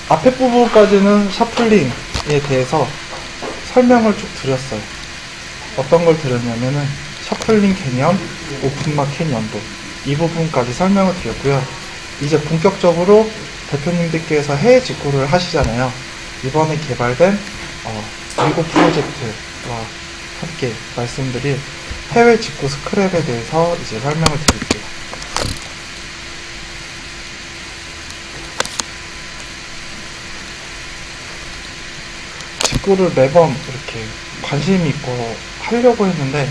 앞에 부분까지는 샤플링에 대해서 설명을 쭉 드렸어요. 어떤 걸 드렸냐면은 샤플링 개념, 오픈 마켓 연도 이 부분까지 설명을 드렸고요. 이제 본격적으로 대표님들께서 해외 직구를 하시잖아요. 이번에 개발된 위고 프로젝트와 함께 말씀드릴 해외 직구 스크랩에 대해서 이제 설명을 드릴게요. 직구를 매번 이렇게 관심 있고 하려고 했는데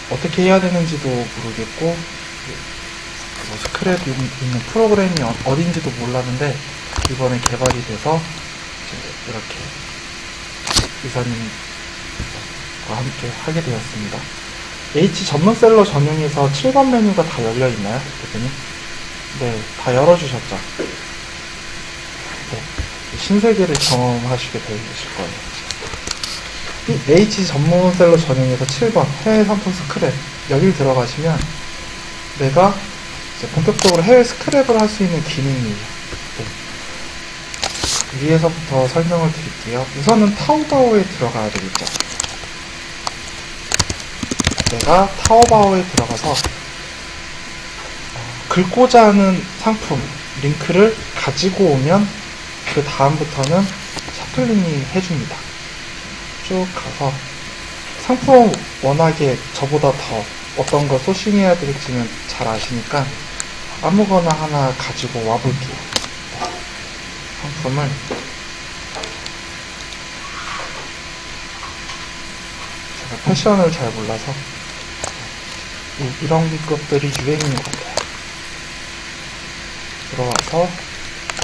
어떻게 해야 되는지도 모르겠고 뭐 스크랩 있는 프로그램이 어딘지도 몰랐는데 이번에 개발이 돼서 이렇게 이사님과 함께 하게 되었습니다. H 전문셀러 전용에서 7번 메뉴가 다 열려있나요, 대표님? 네, 다 열어주셨죠? 네, 신세계를 경험하시게 되실 거예요. H 전문셀러 전용에서 7번 해외 상품 스크랩 여기 들어가시면 내가 이제 본격적으로 해외 스크랩을 할 수 있는 기능이에요. 네. 위에서부터 설명을 드릴게요. 우선은 타오바오에 들어가야 되겠죠. 내가 타오바오에 들어가서 긁고자 하는 상품 링크를 가지고 오면 그 다음부터는 샤플링이 해줍니다. 쭉 가서 상품 워낙에 저보다 더 어떤 거 소싱해야 될지는 잘 아시니까 아무거나 하나 가지고 와볼게요. 상품을 제가 패션을 잘 몰라서 이런 것들이 유행인 것 같아요. 들어와서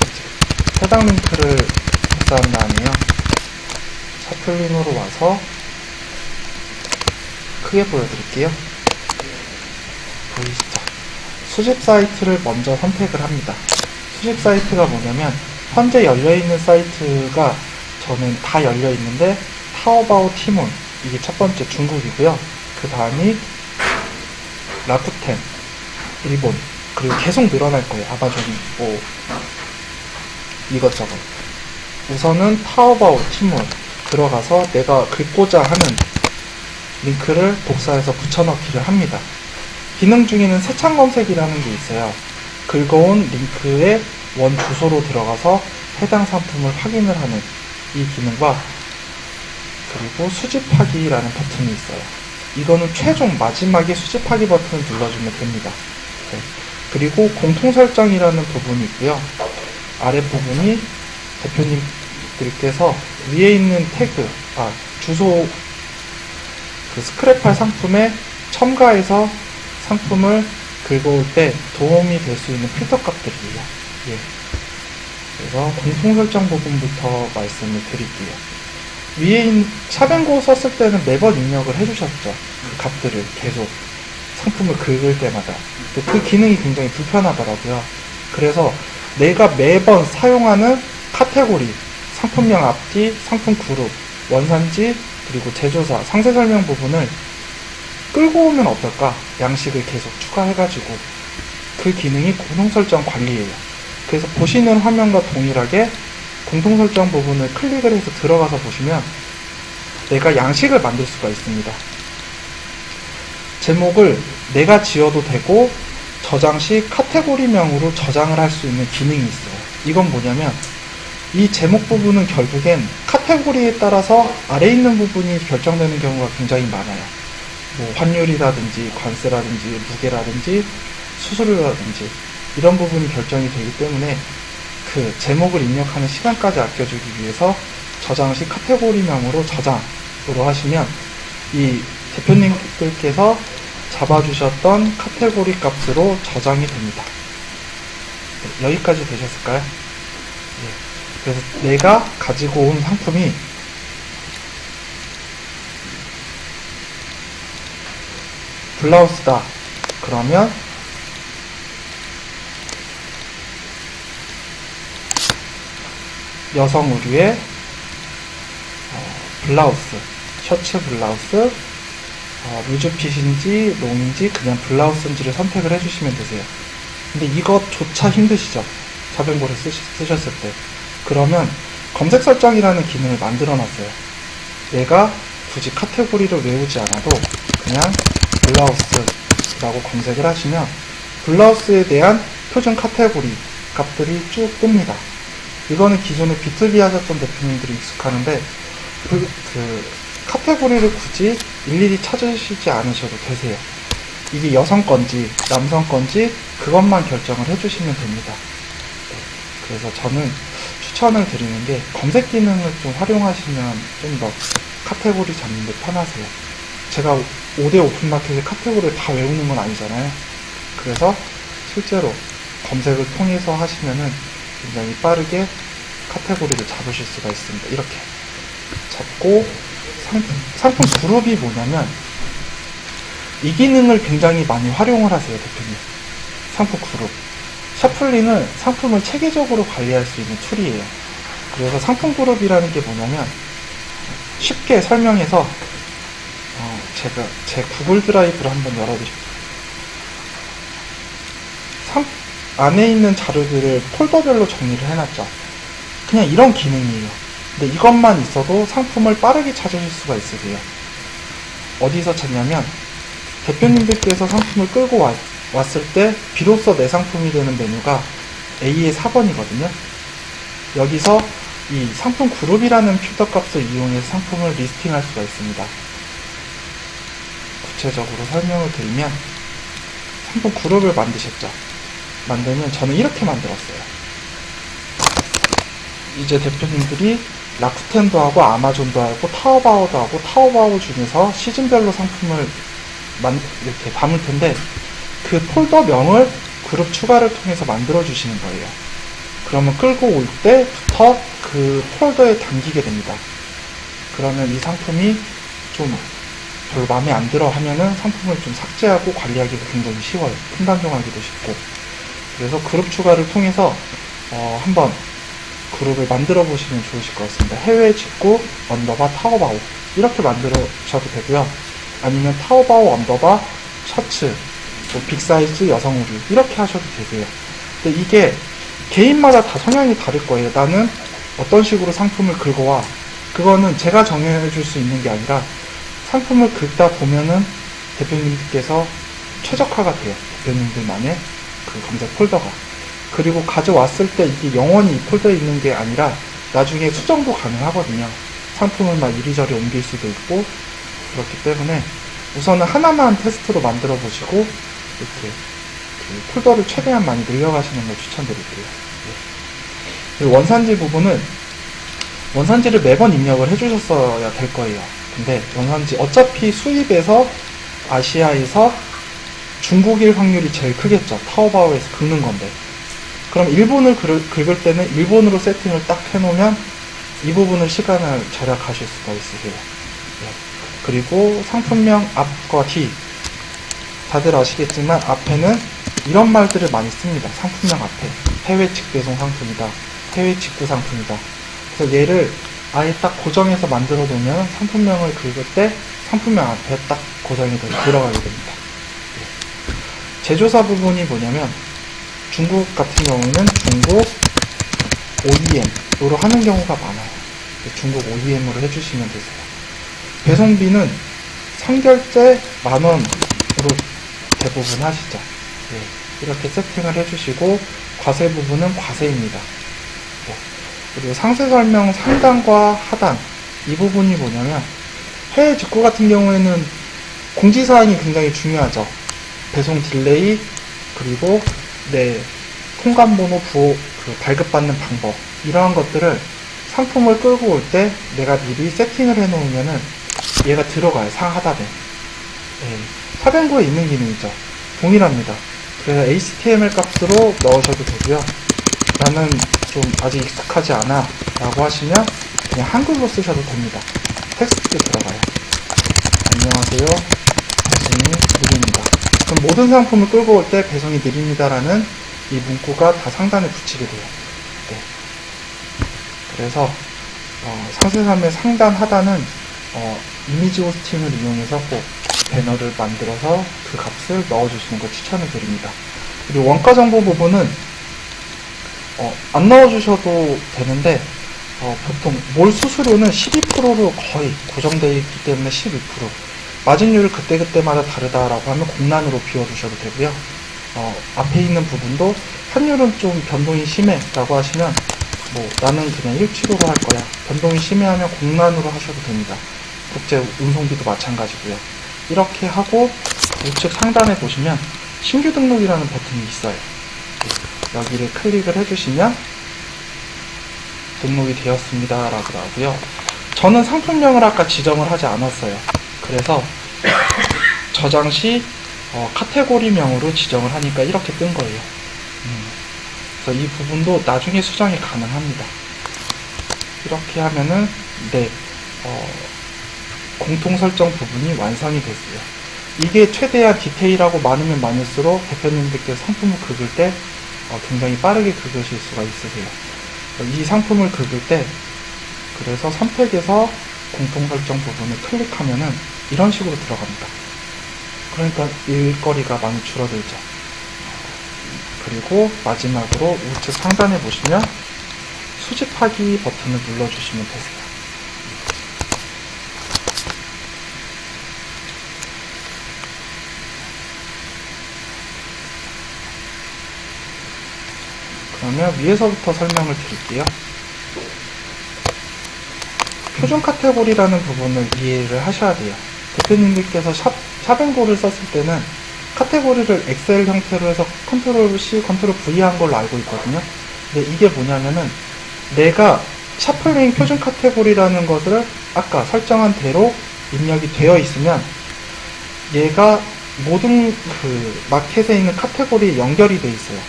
이제 해당 링크를 복사한 다음에요. 샤플링으로 와서 크게 보여드릴게요. 보이시죠? 수집 사이트를 먼저 선택을 합니다. 수집 사이트가 뭐냐면 현재 열려있는 사이트가 저는 다 열려있는데 타오바오 티몬 이게 첫 번째 중국이고요. 그 다음이 라쿠텐 일본 그리고 계속 늘어날 거예요. 아마존 뭐 이것저것. 우선은 타오바오 티몬 들어가서 내가 긁고자 하는 링크를 복사해서 붙여넣기를 합니다. 기능 중에는 세창 검색이라는 게 있어요. 긁어온 링크의 원 주소로 들어가서 해당 상품을 확인을 하는 이 기능과 그리고 수집하기라는 버튼이 있어요. 이거는 최종 마지막에 수집하기 버튼을 눌러주면 됩니다. 네. 그리고 공통 설정이라는 부분이 있고요. 아랫부분이 대표님들께서 위에 있는 태그, 주소, 그 스크랩할 상품에 첨가해서 상품을 긁어올 때 도움이 될 수 있는 필터 값들이에요. 예. 그래서 공통 설정 부분부터 말씀을 드릴게요. 위에 샵앤고 썼을 때는 매번 입력을 해주셨죠. 그 값들을 계속 상품을 긁을 때마다. 그 기능이 굉장히 불편하더라고요. 그래서 내가 매번 사용하는 카테고리, 상품명 앞뒤, 상품 그룹, 원산지, 그리고 제조사, 상세 설명 부분을 끌고 오면 어떨까? 양식을 계속 추가해가지고 그 기능이 공통 설정 관리예요. 그래서 보시는 화면과 동일하게 공통 설정 부분을 클릭을 해서 들어가서 보시면 내가 양식을 만들 수가 있습니다. 제목을 내가 지어도 되고 저장 시 카테고리명으로 저장을 할 수 있는 기능이 있어요. 이건 뭐냐면 이 제목 부분은 결국엔 카테고리에 따라서 아래에 있는 부분이 결정되는 경우가 굉장히 많아요. 뭐 환율이라든지 관세라든지 무게라든지 수수료라든지 이런 부분이 결정이 되기 때문에 그 제목을 입력하는 시간까지 아껴주기 위해서 저장 시 카테고리명으로 저장으로 하시면 이 대표님들께서 잡아주셨던 카테고리 값으로 저장이 됩니다. 네, 여기까지 되셨을까요? 네. 그래서 내가 가지고 온 상품이 블라우스다. 그러면 여성 의류의 블라우스, 셔츠 블라우스, 루즈핏인지 롱인지 그냥 블라우스인지를 선택을 해주시면 되세요. 근데 이것조차 힘드시죠? 샵앤고를 쓰셨을 때. 그러면 검색 설정이라는 기능을 만들어 놨어요. 얘가 굳이 카테고리를 외우지 않아도 그냥 블라우스라고 검색을 하시면 블라우스에 대한 표준 카테고리 값들이 쭉 뜹니다. 이거는 기존에 B2B 하셨던 대표님들이 익숙하는데 그 카테고리를 굳이 일일이 찾으시지 않으셔도 되세요. 이게 여성 건지 남성 건지 그것만 결정을 해주시면 됩니다. 그래서 저는 추천을 드리는 게 검색 기능을 좀 활용하시면 좀 더 카테고리 잡는 데 편하세요. 제가 5대 오픈마켓의 카테고리를 다 외우는 건 아니잖아요. 그래서 실제로 검색을 통해서 하시면은 굉장히 빠르게 카테고리를 잡으실 수가 있습니다. 이렇게 잡고 상품 그룹이 뭐냐면 이 기능을 굉장히 많이 활용을 하세요, 대표님. 상품 그룹. 샤플린은 상품을 체계적으로 관리할 수 있는 툴이에요. 그래서 상품 그룹이라는 게 뭐냐면 쉽게 설명해서 제가 제 구글 드라이브를 한번 열어드릴게요. 안에 있는 자료들을 폴더별로 정리를 해놨죠. 그냥 이런 기능이에요. 근데 이것만 있어도 상품을 빠르게 찾으실 수가 있으세요. 어디서 찾냐면 대표님들께서 상품을 끌고 왔을 때 비로소 내 상품이 되는 메뉴가 A의 4번이거든요. 여기서 이 상품 그룹이라는 필터 값을 이용해서 상품을 리스팅할 수가 있습니다. 구체적으로 설명을 드리면 상품 그룹을 만드셨죠. 만들면 저는 이렇게 만들었어요. 이제 대표님들이 라쿠텐도 하고 아마존도 하고 타오바오도 하고 타오바오 중에서 시즌별로 상품을 이렇게 담을 텐데 그 폴더명을 그룹 추가를 통해서 만들어 주시는 거예요. 그러면 끌고 올 때부터 그 폴더에 담기게 됩니다. 그러면 이 상품이 좀 별로 마음에 안 들어 하면은 상품을 좀 삭제하고 관리하기가 굉장히 쉬워요. 분단종하기도 쉽고. 그래서 그룹 추가를 통해서 한번 그룹을 만들어 보시면 좋으실 것 같습니다. 해외 직구 언더바 타오바오 이렇게 만들어셔도 되고요. 아니면 타오바오 언더바 셔츠 뭐 빅사이즈 여성 의류 이렇게 하셔도 되세요. 근데 이게 개인마다 다 성향이 다를 거예요. 나는 어떤 식으로 상품을 긁어 와. 그거는 제가 정해줄 수 있는 게 아니라 상품을 긁다 보면은 대표님들께서 최적화가 돼요. 대표님들만의 그 검색 폴더가. 그리고 가져왔을 때 이게 영원히 이 폴더에 있는 게 아니라 나중에 수정도 가능하거든요. 상품을 막 이리저리 옮길 수도 있고 그렇기 때문에 우선은 하나만 테스트로 만들어 보시고 이렇게 그 폴더를 최대한 많이 늘려가시는 걸 추천드릴게요. 그리고 원산지 부분은 원산지를 매번 입력을 해주셨어야 될 거예요. 근데 원산지 어차피 수입에서 아시아에서 중국일 확률이 제일 크겠죠. 타오바오에서 긁는 건데. 그럼 일본을 긁을 때는 일본으로 세팅을 딱 해놓으면 이 부분을 시간을 절약하실 수가 있으세요. 그리고 상품명 앞과 뒤 다들 아시겠지만 앞에는 이런 말들을 많이 씁니다. 상품명 앞에 해외 직배송 상품이다. 해외 직구 상품이다. 그래서 얘를 아예 딱 고정해서 만들어 놓으면 상품명을 긁을 때 상품명 앞에 딱 고정이 들어가게 됩니다. 제조사 부분이 뭐냐면 중국 같은 경우에는 중국 OEM으로 하는 경우가 많아요. 중국 OEM으로 해주시면 되세요. 배송비는 상결제 10,000원으로 대부분 하시죠. 이렇게 세팅을 해주시고 과세 부분은 과세입니다. 그리고 상세 설명 상단과 하단 이 부분이 뭐냐면 해외 직구 같은 경우에는 공지사항이 굉장히 중요하죠. 배송 딜레이 그리고 통관번호 발급받는 방법 이러한 것들을 상품을 끌고 올 때 내가 미리 세팅을 해 놓으면은 얘가 들어가요. 상하단에 사변구에 있는 기능이죠. 동일합니다. 그래서 HTML 값으로 넣으셔도 되고요. 나는 좀 아직 익숙하지 않아 라고 하시면 그냥 한글로 쓰셔도 됩니다. 텍스트 들어가요. 안녕하세요. 배송이 느립니다. 그럼 모든 상품을 끌고 올 때 배송이 느립니다라는 이 문구가 다 상단에 붙이게 돼요. 그래서 상세삼의 상단 하단은 이미지 호스팅을 이용해서 꼭 배너를 만들어서 그 값을 넣어주시는 걸 추천을 드립니다. 그리고 원가 정보 부분은 안 넣어주셔도 되는데, 보통 몰 수수료는 12%로 거의 고정되어 있기 때문에 12%. 마진율을 그때그때마다 다르다라고 하면 공란으로 비워두셔도 되고요. 앞에 있는 부분도 환율은 좀 변동이 심해 라고 하시면 나는 그냥 일치로로 할 거야. 변동이 심해하면 공란으로 하셔도 됩니다. 국제 운송비도 마찬가지고요. 이렇게 하고 우측 상단에 보시면 신규 등록이라는 버튼이 있어요. 여기를 클릭을 해주시면 등록이 되었습니다 라고 나오고요. 저는 상품명을 아까 지정을 하지 않았어요. 그래서 저장 시 카테고리명으로 지정을 하니까 이렇게 뜬 거예요. 그래서 이 부분도 나중에 수정이 가능합니다. 이렇게 하면은 공통 설정 부분이 완성이 됐어요. 이게 최대한 디테일하고 많으면 많을수록 대표님들께서 상품을 긁을 때 굉장히 빠르게 긁으실 수가 있으세요. 이 상품을 긁을 때 그래서 선택에서 공통 설정 부분을 클릭하면은 이런 식으로 들어갑니다. 그러니까 일거리가 많이 줄어들죠. 그리고 마지막으로 우측 상단에 보시면 수집하기 버튼을 눌러주시면 되세요. 그러면 위에서부터 설명을 드릴게요. 표준 카테고리라는 부분을 이해를 하셔야 돼요. 대표님들께서 샵앤고를 썼을 때는 카테고리를 엑셀 형태로 해서 컨트롤 C, 컨트롤 V 한 걸로 알고 있거든요. 근데 이게 뭐냐면은 내가 샤플링 표준 카테고리라는 것을 아까 설정한 대로 입력이 되어 있으면 얘가 모든 그 마켓에 있는 카테고리에 연결이 되어 있어요.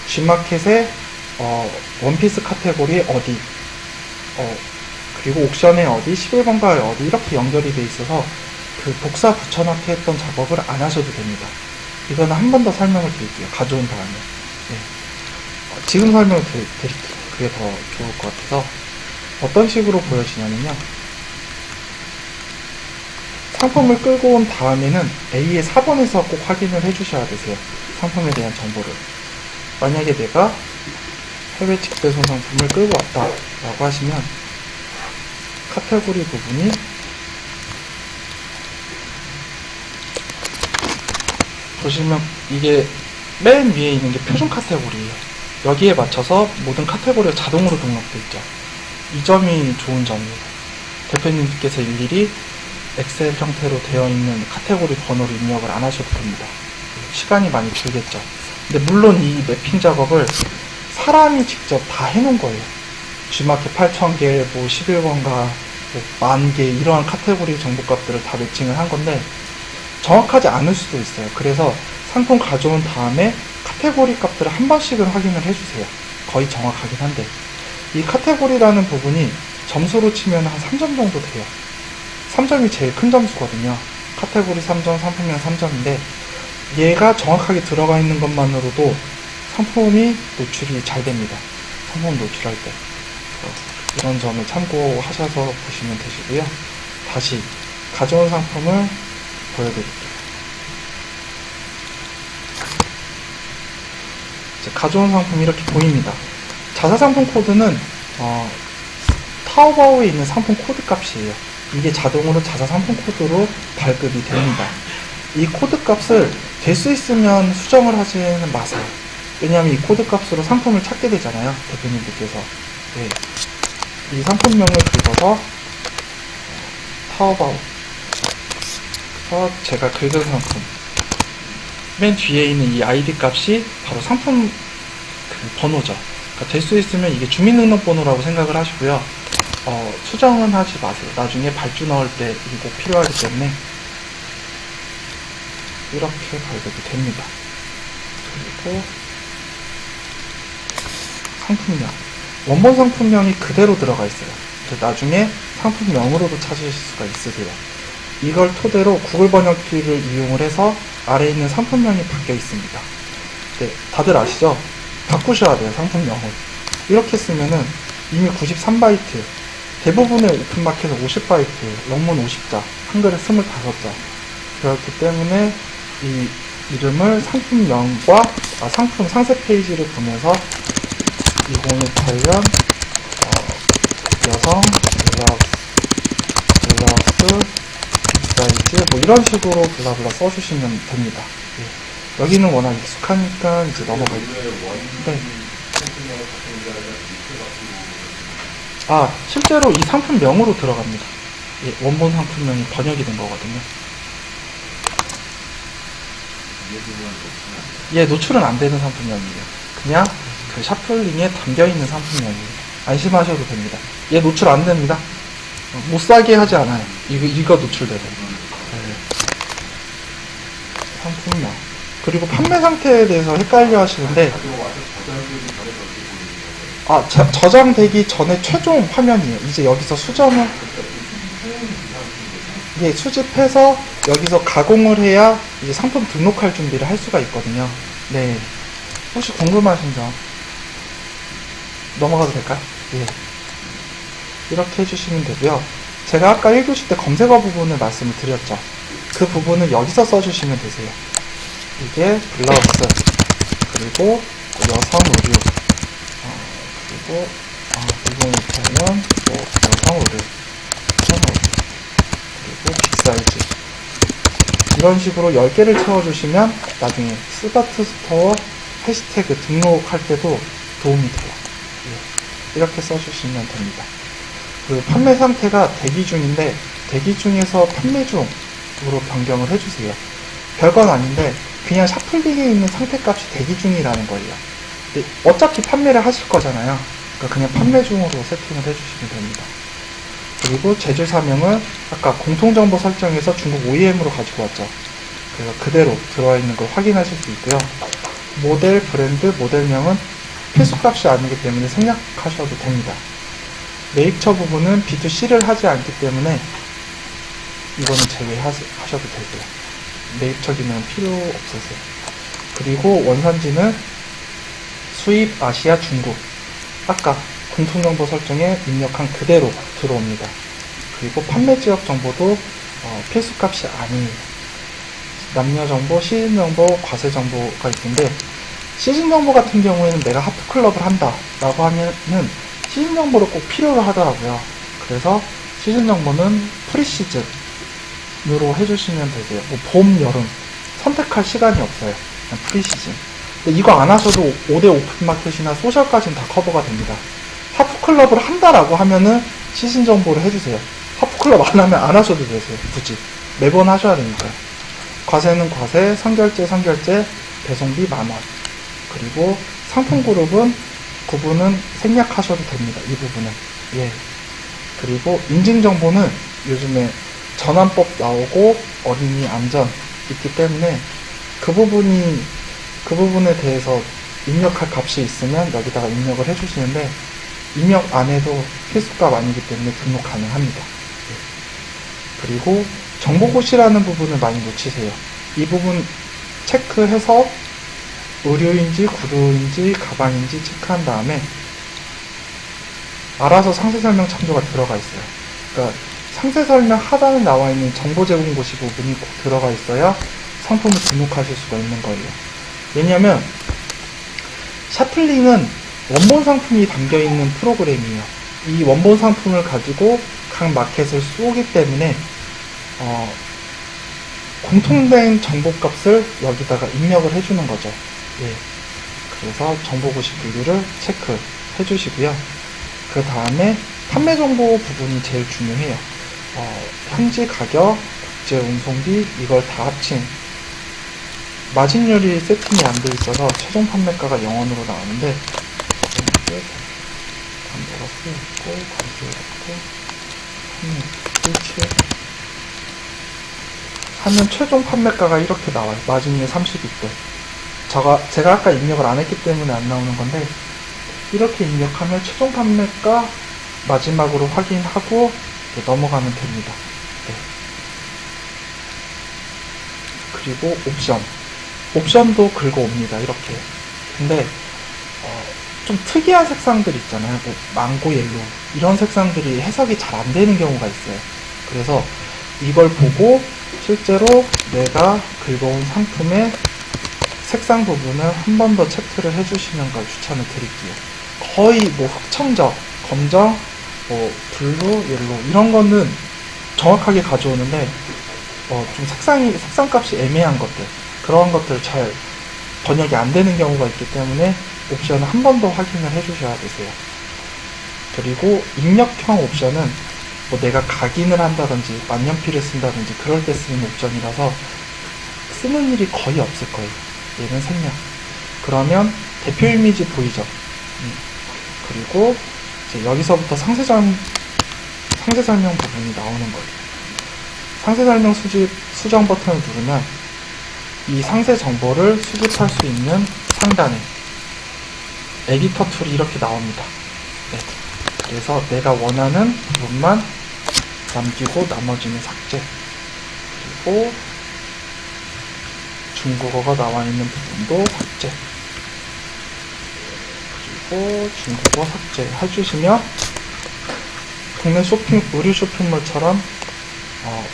G마켓에 원피스 카테고리에 어디, 그리고 옥션에 어디, 11번가에 어디 이렇게 연결이 되어 있어서 그 복사 붙여넣기 했던 작업을 안 하셔도 됩니다. 이거는 한 번 더 설명을 드릴게요. 가져온 다음에. 네. 지금 설명을 드릴게요. 그게 더 좋을 것 같아서. 어떤 식으로 보여지냐면요. 상품을 끌고 온 다음에는 A의 4번에서 꼭 확인을 해주셔야 되세요. 상품에 대한 정보를. 만약에 내가 해외 직배송 상품을 끌고 왔다 라고 하시면 카테고리 부분이 보시면 이게 맨 위에 있는 게 표준 카테고리예요. 여기에 맞춰서 모든 카테고리가 자동으로 등록되어 있죠. 이 점이 좋은 점이에요. 대표님께서 일일이 엑셀 형태로 되어 있는 카테고리 번호를 입력을 안 하셔도 됩니다. 시간이 많이 들겠죠. 근데 물론 이 매핑 작업을 사람이 직접 다 해놓은 거예요. G마켓 8,000개, 11번가, 10,000개 이러한 카테고리 정보값들을 다 매칭을 한 건데 정확하지 않을 수도 있어요. 그래서 상품 가져온 다음에 카테고리 값들을 한 번씩은 확인을 해주세요. 거의 정확하긴 한데 이 카테고리라는 부분이 점수로 치면 한 3점 정도 돼요. 3점이 제일 큰 점수거든요. 카테고리 3점, 상품명 3점인데 얘가 정확하게 들어가 있는 것만으로도 상품이 노출이 잘 됩니다. 상품 노출할 때. 이런 점을 참고하셔서 보시면 되시고요. 다시 가져온 상품을 보여드릴게요. 이제 가져온 상품이 이렇게 보입니다. 자사상품 코드는 타오바오에 있는 상품 코드 값이에요. 이게 자동으로 자사상품 코드로 발급이 됩니다. 이 코드 값을 될 수 있으면 수정을 하지는 마세요. 왜냐하면 이 코드 값으로 상품을 찾게 되잖아요. 대표님들께서. 네. 이 상품명을 긁어서 타오바오 제가 긁은 상품 맨 뒤에 있는 이 ID 값이 바로 상품 그 번호죠. 그러니까 될 수 있으면 이게 주민등록번호라고 생각을 하시고요. 수정은 하지 마세요. 나중에 발주 넣을 때 이게 꼭 필요하기 때문에 이렇게 발급이 됩니다. 그리고 상품명 원본 상품명이 그대로 들어가 있어요. 그래서 나중에 상품명으로도 찾으실 수가 있으세요. 이걸 토대로 구글 번역기를 이용을 해서 아래에 있는 상품명이 바뀌어 있습니다. 네, 다들 아시죠? 바꾸셔야 돼요. 상품명을. 이렇게 쓰면은 이미 93바이트 대부분의 오픈마켓은 50바이트 영문 50자 한글에 25자 그렇기 때문에 이 이름을 상품명과 상품 상세 페이지를 보면서 2018년 여성 블라우스 사이즈 뭐 이런 식으로 블라블라 써주시면 됩니다. 예. 여기는 워낙 익숙하니까 이제 넘어갈게요. 네. 아, 실제로 이 상품명으로 들어갑니다. 예, 원본 상품명이 번역이 된 거거든요. 예, 노출은 안 되는 상품명이에요. 그냥 그 샤플링에 담겨있는 상품명이에요. 안심하셔도 됩니다. 얘 노출 안 됩니다. 못 사게 하지 않아요. 이거 노출되고. 네. 상품명. 그리고 판매 상태에 대해서 헷갈려 하시는데, 저장되기 전에 최종 화면이에요. 이제 여기서 수정을, 예, 수집해서 여기서 가공을 해야 이제 상품 등록할 준비를 할 수가 있거든요. 네. 혹시 궁금하신 점 넘어가도 될까요? 예. 이렇게 해주시면 되고요. 제가 아까 1교시 때 검색어 부분을 말씀을 드렸죠. 그 부분을 여기서 써주시면 되세요. 이게 블라우스, 그리고 여성 의류, 그리고 2018년 여성 의류, 그리고 빅사이즈. 이런 식으로 10개를 채워주시면 나중에 스마트 스토어 해시태그 등록할 때도 도움이 돼요. 예. 이렇게 써주시면 됩니다. 그리고 판매 상태가 대기 중인데 대기 중에서 판매 중으로 변경을 해주세요. 별건 아닌데 그냥 샤플링에 있는 상태값이 대기 중이라는 거예요. 근데 어차피 판매를 하실 거잖아요. 그러니까 그냥 판매 중으로 세팅을 해주시면 됩니다. 그리고 재질 사명을 아까 공통정보 설정에서 중국 OEM으로 가지고 왔죠. 그래서 그대로 들어와 있는 걸 확인하실 수 있고요. 모델, 브랜드, 모델명은 필수값이 아니기 때문에 생략하셔도 됩니다. 매입처 부분은 B2C를 하지 않기 때문에 이거는 제외하셔도 되고요. 매입처 기능은 필요 없으세요. 그리고 원산지는 수입, 아시아, 중국. 아까 공통정보 설정에 입력한 그대로 들어옵니다. 그리고 판매 지역 정보도 필수값이 아니에요. 남녀 정보, 시즌 정보, 과세 정보가 있는데 시즌 정보 같은 경우에는 내가 하프클럽을 한다 라고 하면은 시즌 정보를 꼭 필요로 하더라고요. 그래서 시즌 정보는 프리시즌으로 해주시면 되세요. 뭐 봄, 여름 선택할 시간이 없어요. 그냥 프리시즌. 근데 이거 안 하셔도 5대 오픈마켓이나 소셜까지는 다 커버가 됩니다. 하프클럽을 한다라고 하면은 시즌 정보를 해주세요. 하프클럽 안 하면 안 하셔도 되세요. 굳이 매번 하셔야 되니까요. 과세는 과세, 선결제, 배송비 10,000원. 그리고 상품 그룹은 구분은 생략하셔도 됩니다. 이 부분은. 예. 그리고 인증 정보는 요즘에 전환법 나오고 어린이 안전 있기 때문에 그 부분에 대해서 입력할 값이 있으면 여기다가 입력을 해주시는데 입력 안 해도 필수값 아니기 때문에 등록 가능합니다. 예. 그리고 정보고시라는 부분을 많이 놓치세요. 이 부분 체크해서 의류인지 구두인지 가방인지 체크한 다음에 알아서 상세설명 참조가 들어가 있어요. 그러니까 상세설명 하단에 나와 있는 정보제공고시 부분이 꼭 들어가 있어야 상품을 등록하실 수가 있는 거예요. 왜냐면 샤플링은 원본 상품이 담겨있는 프로그램이에요. 이 원본 상품을 가지고 각 마켓을 쏘기 때문에 공통된 정보값을 여기다가 입력을 해주는 거죠. 예. 그래서 정보고시 분류를 체크해 주시고요. 그 다음에 판매 정보 부분이 제일 중요해요. 현지 가격, 국제 운송비 이걸 다 합친 마진율이 세팅이 안 돼 있어서 최종 판매가가 0원으로 나오는데 담보가 쓰였고 관세였고 일치에 하면 최종 판매가가 이렇게 나와요. 마진율 32대. 제가 아까 입력을 안 했기 때문에 안 나오는 건데 이렇게 입력하면 최종 판매가 마지막으로 확인하고 넘어가면 됩니다. 네. 그리고 옵션도 긁어옵니다. 이렇게. 근데 좀 특이한 색상들 있잖아요. 뭐 망고 옐로우 이런 색상들이 해석이 잘 안 되는 경우가 있어요. 그래서 이걸 보고 실제로 내가 긁어온 상품의 색상 부분을 한 번 더 체크를 해주시는 걸 추천을 드릴게요. 거의 뭐 흑청적, 검정, 뭐 블루, 옐로 이런 거는 정확하게 가져오는데 좀 색상값이 애매한 것들, 그런 것들 잘 번역이 안 되는 경우가 있기 때문에 옵션을 한 번 더 확인을 해주셔야 되세요. 그리고 입력형 옵션은 뭐 내가 각인을 한다든지 만년필을 쓴다든지 그럴 때 쓰는 옵션이라서 쓰는 일이 거의 없을 거예요. 얘는 생략. 그러면 대표 이미지 보이죠? 그리고 이제 여기서부터 상세 설명 부분이 나오는 거예요. 상세 설명 수정 버튼을 누르면 이 상세 정보를 수집할 수 있는 상단에 에디터 툴이 이렇게 나옵니다. 네. 그래서 내가 원하는 부분만 남기고 나머지는 삭제. 그리고 중국어가 나와 있는 부분도 삭제. 그리고 중국어 삭제 해주시면 국내 의류 쇼핑몰처럼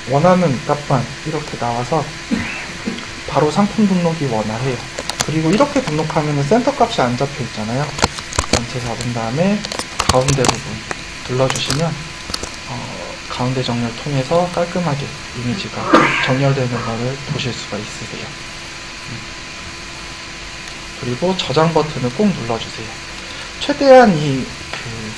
원하는 값만 이렇게 나와서 바로 상품 등록이 원활해요. 그리고 이렇게 등록하면 센터 값이 안 잡혀 있잖아요. 전체 잡은 다음에 가운데 부분 눌러주시면 가운데 정렬 통해서 깔끔하게 이미지가 정렬되는 것을 보실 수가 있으세요. 그리고 저장 버튼을 꼭 눌러주세요. 최대한 이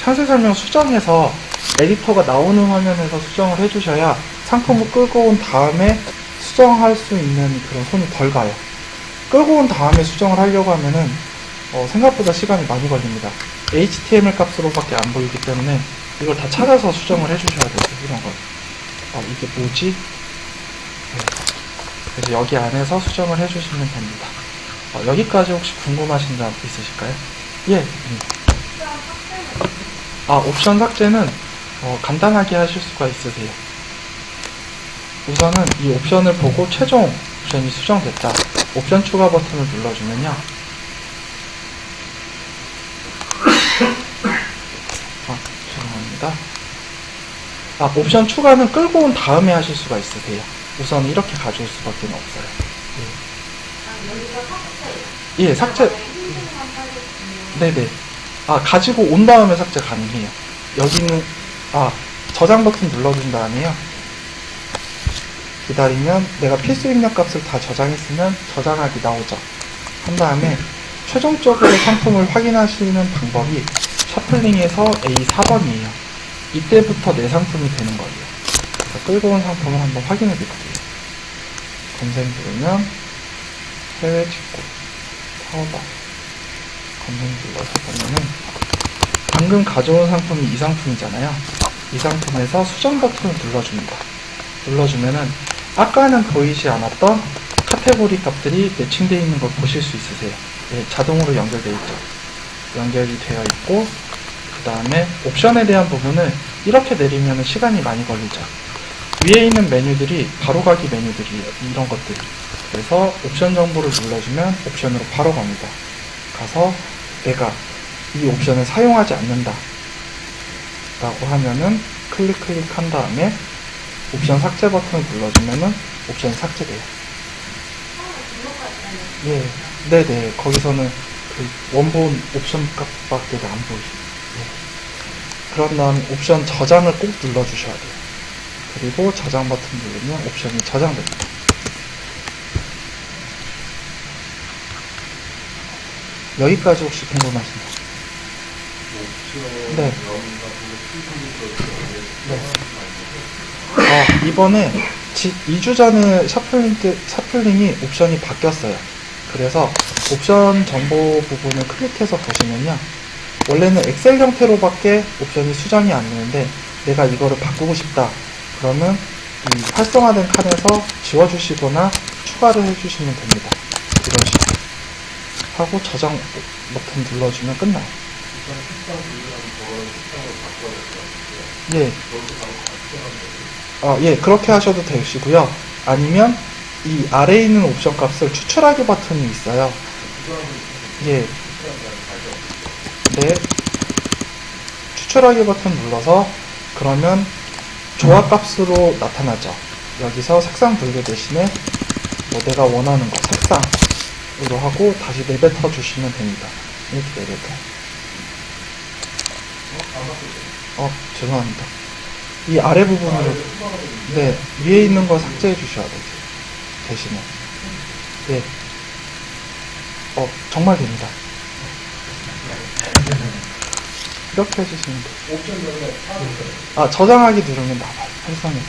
상세 설명 수정해서 에디터가 나오는 화면에서 수정을 해주셔야 상품을 끌고 온 다음에 수정할 수 있는 그런 손이 덜 가요. 끌고 온 다음에 수정을 하려고 하면은 생각보다 시간이 많이 걸립니다. HTML 값으로밖에 안 보이기 때문에 이걸 다 찾아서 수정을 해주셔야 돼요. 이런 걸. 이게 뭐지? 네. 그래서 여기 안에서 수정을 해주시면 됩니다. 여기까지 혹시 궁금하신 점 있으실까요? 예. 옵션 삭제는 간단하게 하실 수가 있으세요. 우선은 이 옵션을 보고 최종 옵션이 수정됐다. 옵션 추가 버튼을 눌러주면요. 죄송합니다. 옵션 추가는 끌고 온 다음에 하실 수가 있으세요. 우선 이렇게 가져올 수밖에 없어요. 예, 삭제. 네네. 가지고 온 다음에 삭제 가능해요. 여기는, 저장 버튼 눌러준 다음에요. 기다리면 내가 필수 입력 값을 다 저장했으면 저장하기 나오죠. 한 다음에 최종적으로 상품을 확인하시는 방법이 셔플링에서 A4번이에요. 이때부터 내 상품이 되는 거예요. 그래서 끌고 온 상품을 한번 확인해 드릴게요. 검색 누르면 해외 직구, 사오바 검색 눌러서 보면은 방금 가져온 상품이 이 상품이잖아요. 이 상품에서 수정 버튼을 눌러줍니다. 눌러주면은 아까는 보이지 않았던 카테고리 값들이 매칭되어 있는 걸 보실 수 있으세요. 예, 자동으로 연결되어 있죠. 연결이 되어 있고 그 다음에 옵션에 대한 부분을 이렇게 내리면 시간이 많이 걸리죠. 위에 있는 메뉴들이 바로가기 메뉴들이에요. 이런 것들이. 그래서 옵션 정보를 눌러주면 옵션으로 바로 갑니다. 가서 내가 이 옵션을 사용하지 않는다 라고 하면은 클릭한 다음에 옵션 삭제 버튼을 눌러주면은 옵션이 삭제돼요. 예, 네네. 거기서는 그 원본 옵션 값밖에 안 보이죠. 예. 그런 다음 옵션 저장을 꼭 눌러주셔야 돼요. 그리고 저장 버튼 누르면 옵션이 저장됩니다. 여기까지 혹시 궁금하신 거? 네. 네. 이번에 2주 전에 샤플링이 옵션이 바뀌었어요. 그래서 옵션 정보 부분을 클릭해서 보시면요. 원래는 엑셀 형태로밖에 옵션이 수정이 안 되는데 내가 이거를 바꾸고 싶다. 그러면 이 활성화된 칸에서 지워주시거나 추가를 해주시면 됩니다. 이런 식으로. 하고 저장 버튼 눌러주면 끝나요. 예. 예, 그렇게 하셔도 되시고요. 아니면 이 아래에 있는 옵션 값을 추출하기 버튼이 있어요. 예. 네. 추출하기 버튼 눌러서 그러면 조합 값으로 나타나죠. 여기서 색상 분류 대신에 뭐 내가 원하는 거 색상으로 하고 다시 내뱉어 주시면 됩니다. 이렇게 내뱉어. 죄송합니다. 이 아래 부분으로, 네, 위에 있는 거 삭제해 주셔야 되세요. 대신에. 네. 정말 됩니다. 이렇게 해주시면 돼요. 옵션 누르면 저장하기 누르면 나와요. 활성에서.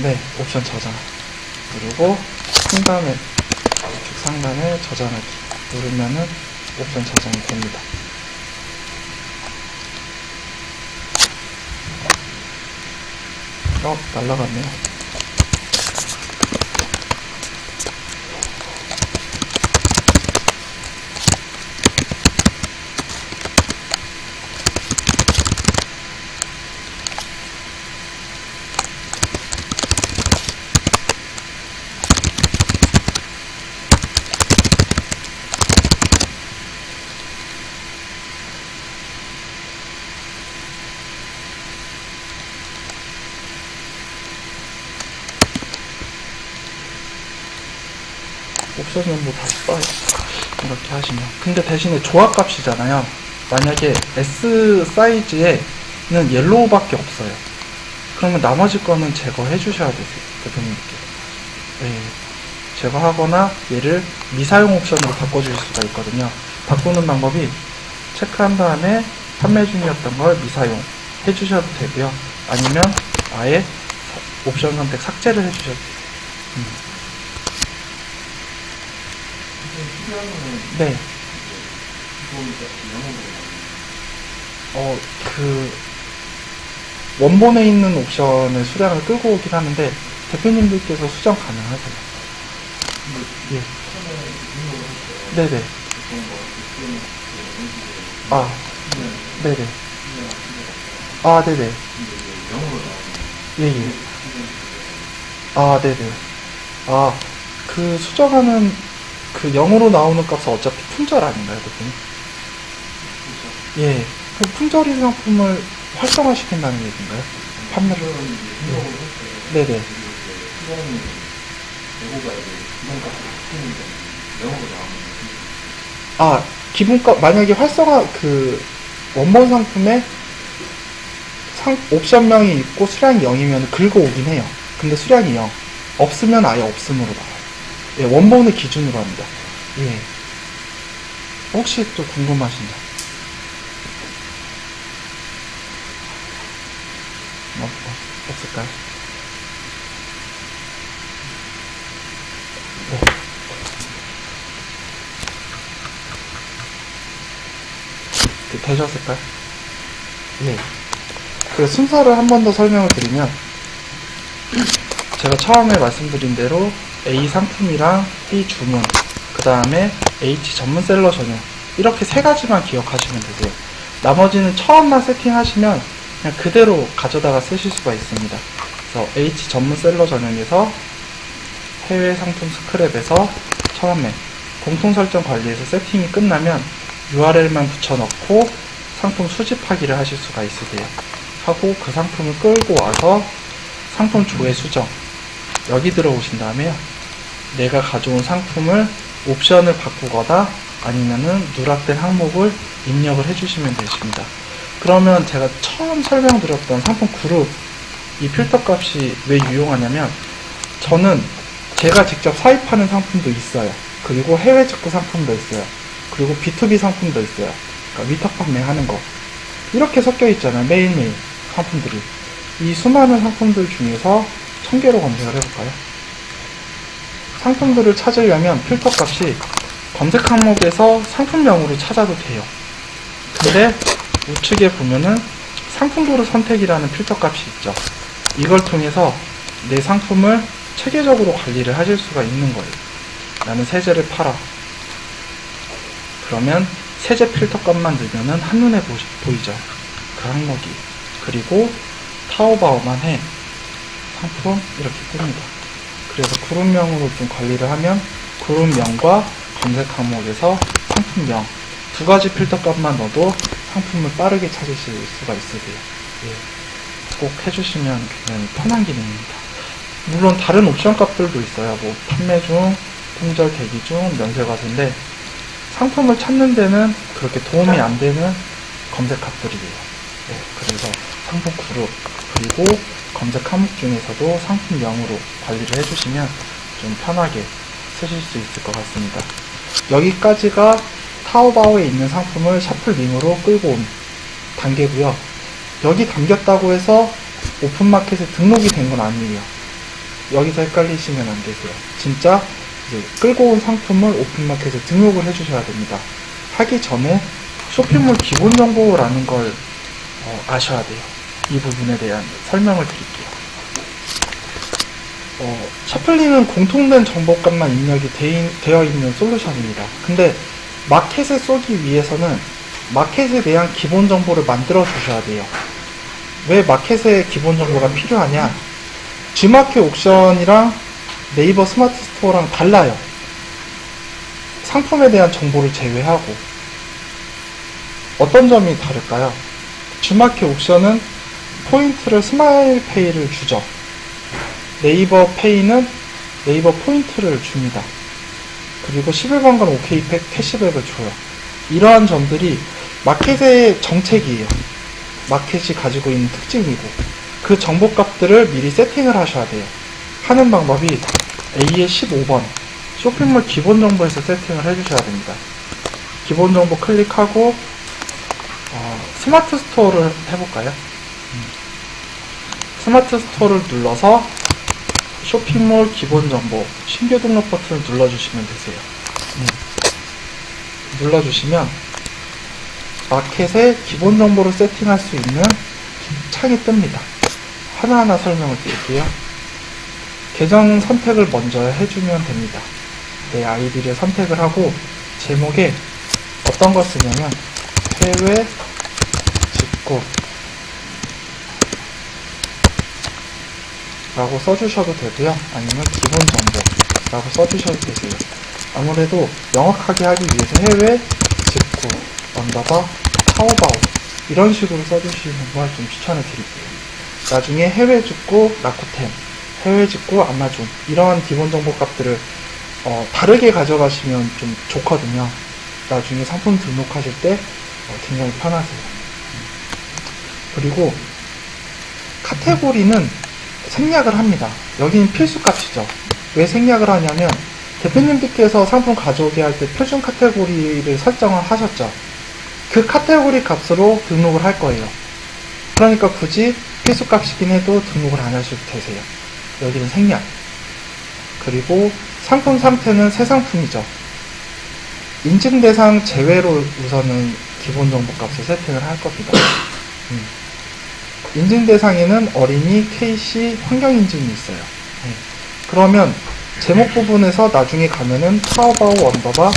네, 옵션 저장. 누르고, 상단에, 우측 상단에 저장하기. 누르면은 옵션 저장이 됩니다. 날라갔네요. 옵션은 뭐 다시 써요. 이렇게 하시면. 근데 대신에 조합값이잖아요. 만약에 S 사이즈에는 옐로우밖에 없어요. 그러면 나머지 거는 제거해 주셔야 되세요. 대표님께. 네. 제거하거나 얘를 미사용 옵션으로 바꿔주실 수가 있거든요. 바꾸는 방법이 체크한 다음에 판매 중이었던 걸 미사용 해주셔도 되고요. 아니면 아예 옵션 선택 삭제를 해주셔도 돼요. 네. 원본에 있는 옵션의 수량을 끌고 오긴 하는데, 대표님들께서 수정 가능하세요. 예. 네네. 네네. 네네. 예, 예. 네네. 그 수정하는 그 0으로 나오는 값은 어차피 품절 아닌가요, 대표님? 예. 그 품절인 상품을 활성화시킨다는 얘기인가요? 판매를. 네네. 기본값, 만약에 원본 상품에 옵션명이 있고 수량이 0이면 긁어오긴 해요. 근데 수량이 0. 없으면 아예 없음으로 나와요. 예, 원본을 기준으로 합니다. 예. 혹시 또 궁금하신 점? 없을까요? 네. 되셨을까요? 예. 그 순서를 한 번 더 설명을 드리면, 제가 처음에 말씀드린 대로 A 상품이랑 B 주문, 그 다음에 H 전문셀러 전용, 이렇게 세 가지만 기억하시면 되세요. 나머지는 처음만 세팅하시면 그냥 그대로 가져다가 쓰실 수가 있습니다. 그래서 H 전문셀러 전용에서 해외 상품 스크랩에서 처음에 공통 설정 관리에서 세팅이 끝나면 URL만 붙여넣고 상품 수집하기를 하실 수가 있으세요. 하고 그 상품을 끌고 와서 상품 조회 수정, 여기 들어오신 다음에요, 내가 가져온 상품을 옵션을 바꾸거나 아니면은 누락된 항목을 입력을 해주시면 되십니다. 그러면 제가 처음 설명드렸던 상품 그룹, 이 필터 값이 왜 유용하냐면, 저는 제가 직접 사입하는 상품도 있어요. 그리고 해외 직구 상품도 있어요. 그리고 B2B 상품도 있어요. 그러니까 위탁 판매하는 거. 이렇게 섞여 있잖아요. 매일매일 상품들이. 이 수많은 상품들 중에서 1000개로 검색을 해볼까요? 상품들을 찾으려면 필터 값이 검색 항목에서 상품명으로 찾아도 돼요. 근데 우측에 보면은 상품그룹 선택이라는 필터 값이 있죠. 이걸 통해서 내 상품을 체계적으로 관리를 하실 수가 있는 거예요. 나는 세제를 팔아. 그러면 세제 필터 값만 넣으면은 한눈에 보이죠. 그 항목이. 그리고 타오바오만 해. 상품 이렇게 뜹니다. 그래서 그룹명으로 좀 관리를 하면 그룹명과 검색 항목에서 상품명 두 가지 필터 값만 넣어도 상품을 빠르게 찾으실 수가 있으세요. 예. 꼭 해주시면 굉장히 편한 기능입니다. 물론 다른 옵션 값들도 있어요. 뭐 판매 중, 품절 대기 중, 면세과세인데 상품을 찾는 데는 그렇게 도움이 안 되는 검색값들이에요. 네, 그래서 상품 그룹 그리고 검색 항목 중에서도 상품명으로 관리를 해주시면 좀 편하게 쓰실 수 있을 것 같습니다. 여기까지가 타오바오에 있는 상품을 샤플링으로 끌고 온 단계고요. 여기 담겼다고 해서 오픈마켓에 등록이 된 건 아니에요. 여기서 헷갈리시면 안 되세요. 진짜 이제 끌고 온 상품을 오픈마켓에 등록을 해주셔야 됩니다. 하기 전에 쇼핑몰 기본 정보라는 걸 아셔야 돼요. 이 부분에 대한 설명을 드릴게요. 샤플링은 공통된 정보값만 입력이 되어 있는 솔루션입니다. 근데 마켓에 쏘기 위해서는 마켓에 대한 기본 정보를 만들어 주셔야 돼요. 왜 마켓에 기본 정보가 필요하냐? G마켓 옥션이랑 네이버 스마트 스토어랑 달라요. 상품에 대한 정보를 제외하고. 어떤 점이 다를까요? G마켓 옥션은 포인트를 스마일페이를 주죠. 네이버 페이는 네이버 포인트를 줍니다. 그리고 11번간 OK백 캐시백을 줘요. 이러한 점들이 마켓의 정책이에요. 마켓이 가지고 있는 특징이고, 그 정보값들을 미리 세팅을 하셔야 돼요. 하는 방법이 A의 15번 쇼핑몰 기본 정보에서 세팅을 해주셔야 됩니다. 기본 정보 클릭하고 스마트 스토어를 해볼까요? 스마트 스토어를 눌러서 쇼핑몰 기본 정보 신규 등록 버튼을 눌러주시면 되세요. 눌러주시면 마켓에 기본 정보를 세팅할 수 있는 창이 뜹니다. 하나하나 설명을 드릴게요. 계정 선택을 먼저 해주면 됩니다. 내 아이디를 선택을 하고 제목에 어떤 걸 쓰냐면 해외 직구 라고 써주셔도 되고요. 아니면 기본 정보 라고 써주셔도 되세요. 아무래도 명확하게 하기 위해서 해외 직구 언더바 타오바오 이런 식으로 써주시는 걸 좀 추천해 드릴게요. 나중에 해외 직구 라쿠텐, 해외 직구 아마존 이런 기본 정보 값들을 다르게 가져가시면 좀 좋거든요. 나중에 상품 등록하실 때 굉장히 편하세요. 그리고 카테고리는 생략을 합니다. 여기는 필수값이죠. 왜 생략을 하냐면 대표님들께서 상품 가져오게 할 때 표준 카테고리를 설정을 하셨죠. 그 카테고리 값으로 등록을 할 거예요. 그러니까 굳이 필수값이긴 해도 등록을 안 하셔도 되세요. 여기는 생략. 그리고 상품 상태는 새 상품이죠. 인증 대상 제외로 우선은 기본 정보 값을 세팅을 할 겁니다. 인증 대상에는 어린이, KC, 환경 인증이 있어요. 그러면 제목 부분에서 나중에 가면은 타오바오 언더바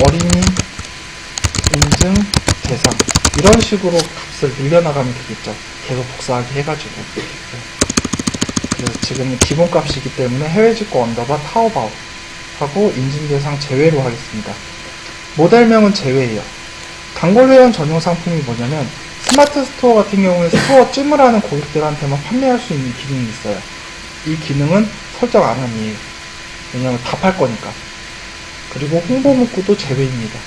어린이 인증 대상 이런 식으로 값을 늘려나가면 되겠죠. 계속 복사하기 해가지고. 그래서 지금 기본 값이기 때문에 해외 직구 언더바 타오바오 하고 인증 대상 제외로 하겠습니다. 모델명은 제외예요. 단골 회원 전용 상품이 뭐냐면 스마트 스토어 같은 경우에 스토어 찜을 하는 고객들한테만 판매할 수 있는 기능이 있어요. 이 기능은 설정 안 함이에요. 왜냐하면 다 팔 거니까. 그리고 홍보 문구도 제외입니다.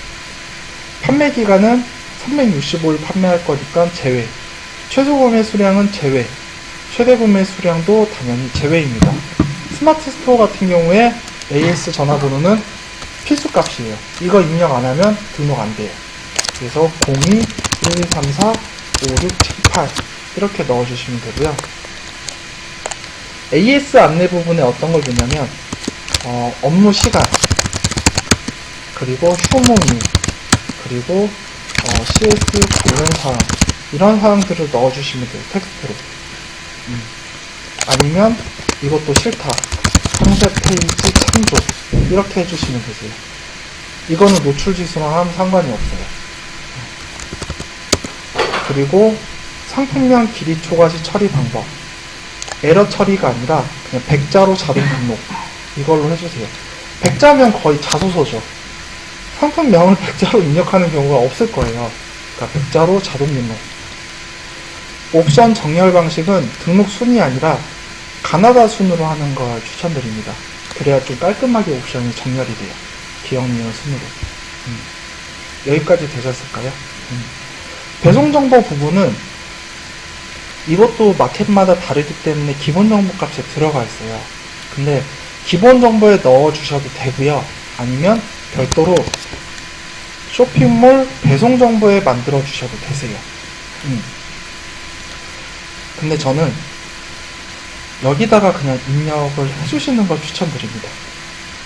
판매 기간은 365일 판매할 거니까 제외. 최소 구매 수량은 제외. 최대 구매 수량도 당연히 제외입니다. 스마트 스토어 같은 경우에 AS 전화번호는 필수 값이에요. 이거 입력 안 하면 등록 안 돼요. 그래서 02-1234-5678 이렇게 넣어주시면 되고요. AS 안내 부분에 어떤 걸 주냐면 업무 시간 그리고 휴무일 그리고 CS 관련 사항 이런 사항들을 넣어주시면 돼요. 텍스트로. 아니면 이것도 싫다. 상세 페이지 참조 이렇게 해주시면 되세요. 이거는 노출 지수랑 하면 상관이 없어요. 그리고 상품명 길이 초과시 처리 방법 에러 처리가 아니라 그냥 백자로 자동 등록 이걸로 해주세요. 백자면 거의 자소서죠. 상품명을 백자로 입력하는 경우가 없을 거예요. 그러니까 백자로 자동 등록. 옵션 정렬 방식은 등록 순이 아니라 가나다 순으로 하는 걸 추천드립니다. 그래야 좀 깔끔하게 옵션이 정렬이 돼요. 기억, 니은, 순으로. 여기까지 되셨을까요? 배송 정보 부분은 이것도 마켓마다 다르기 때문에 기본 정보 값에 들어가 있어요. 근데 기본 정보에 넣어 주셔도 되고요. 아니면 별도로 쇼핑몰 배송 정보에 만들어 주셔도 되세요. 근데 저는 여기다가 그냥 입력을 해주시는 걸 추천드립니다.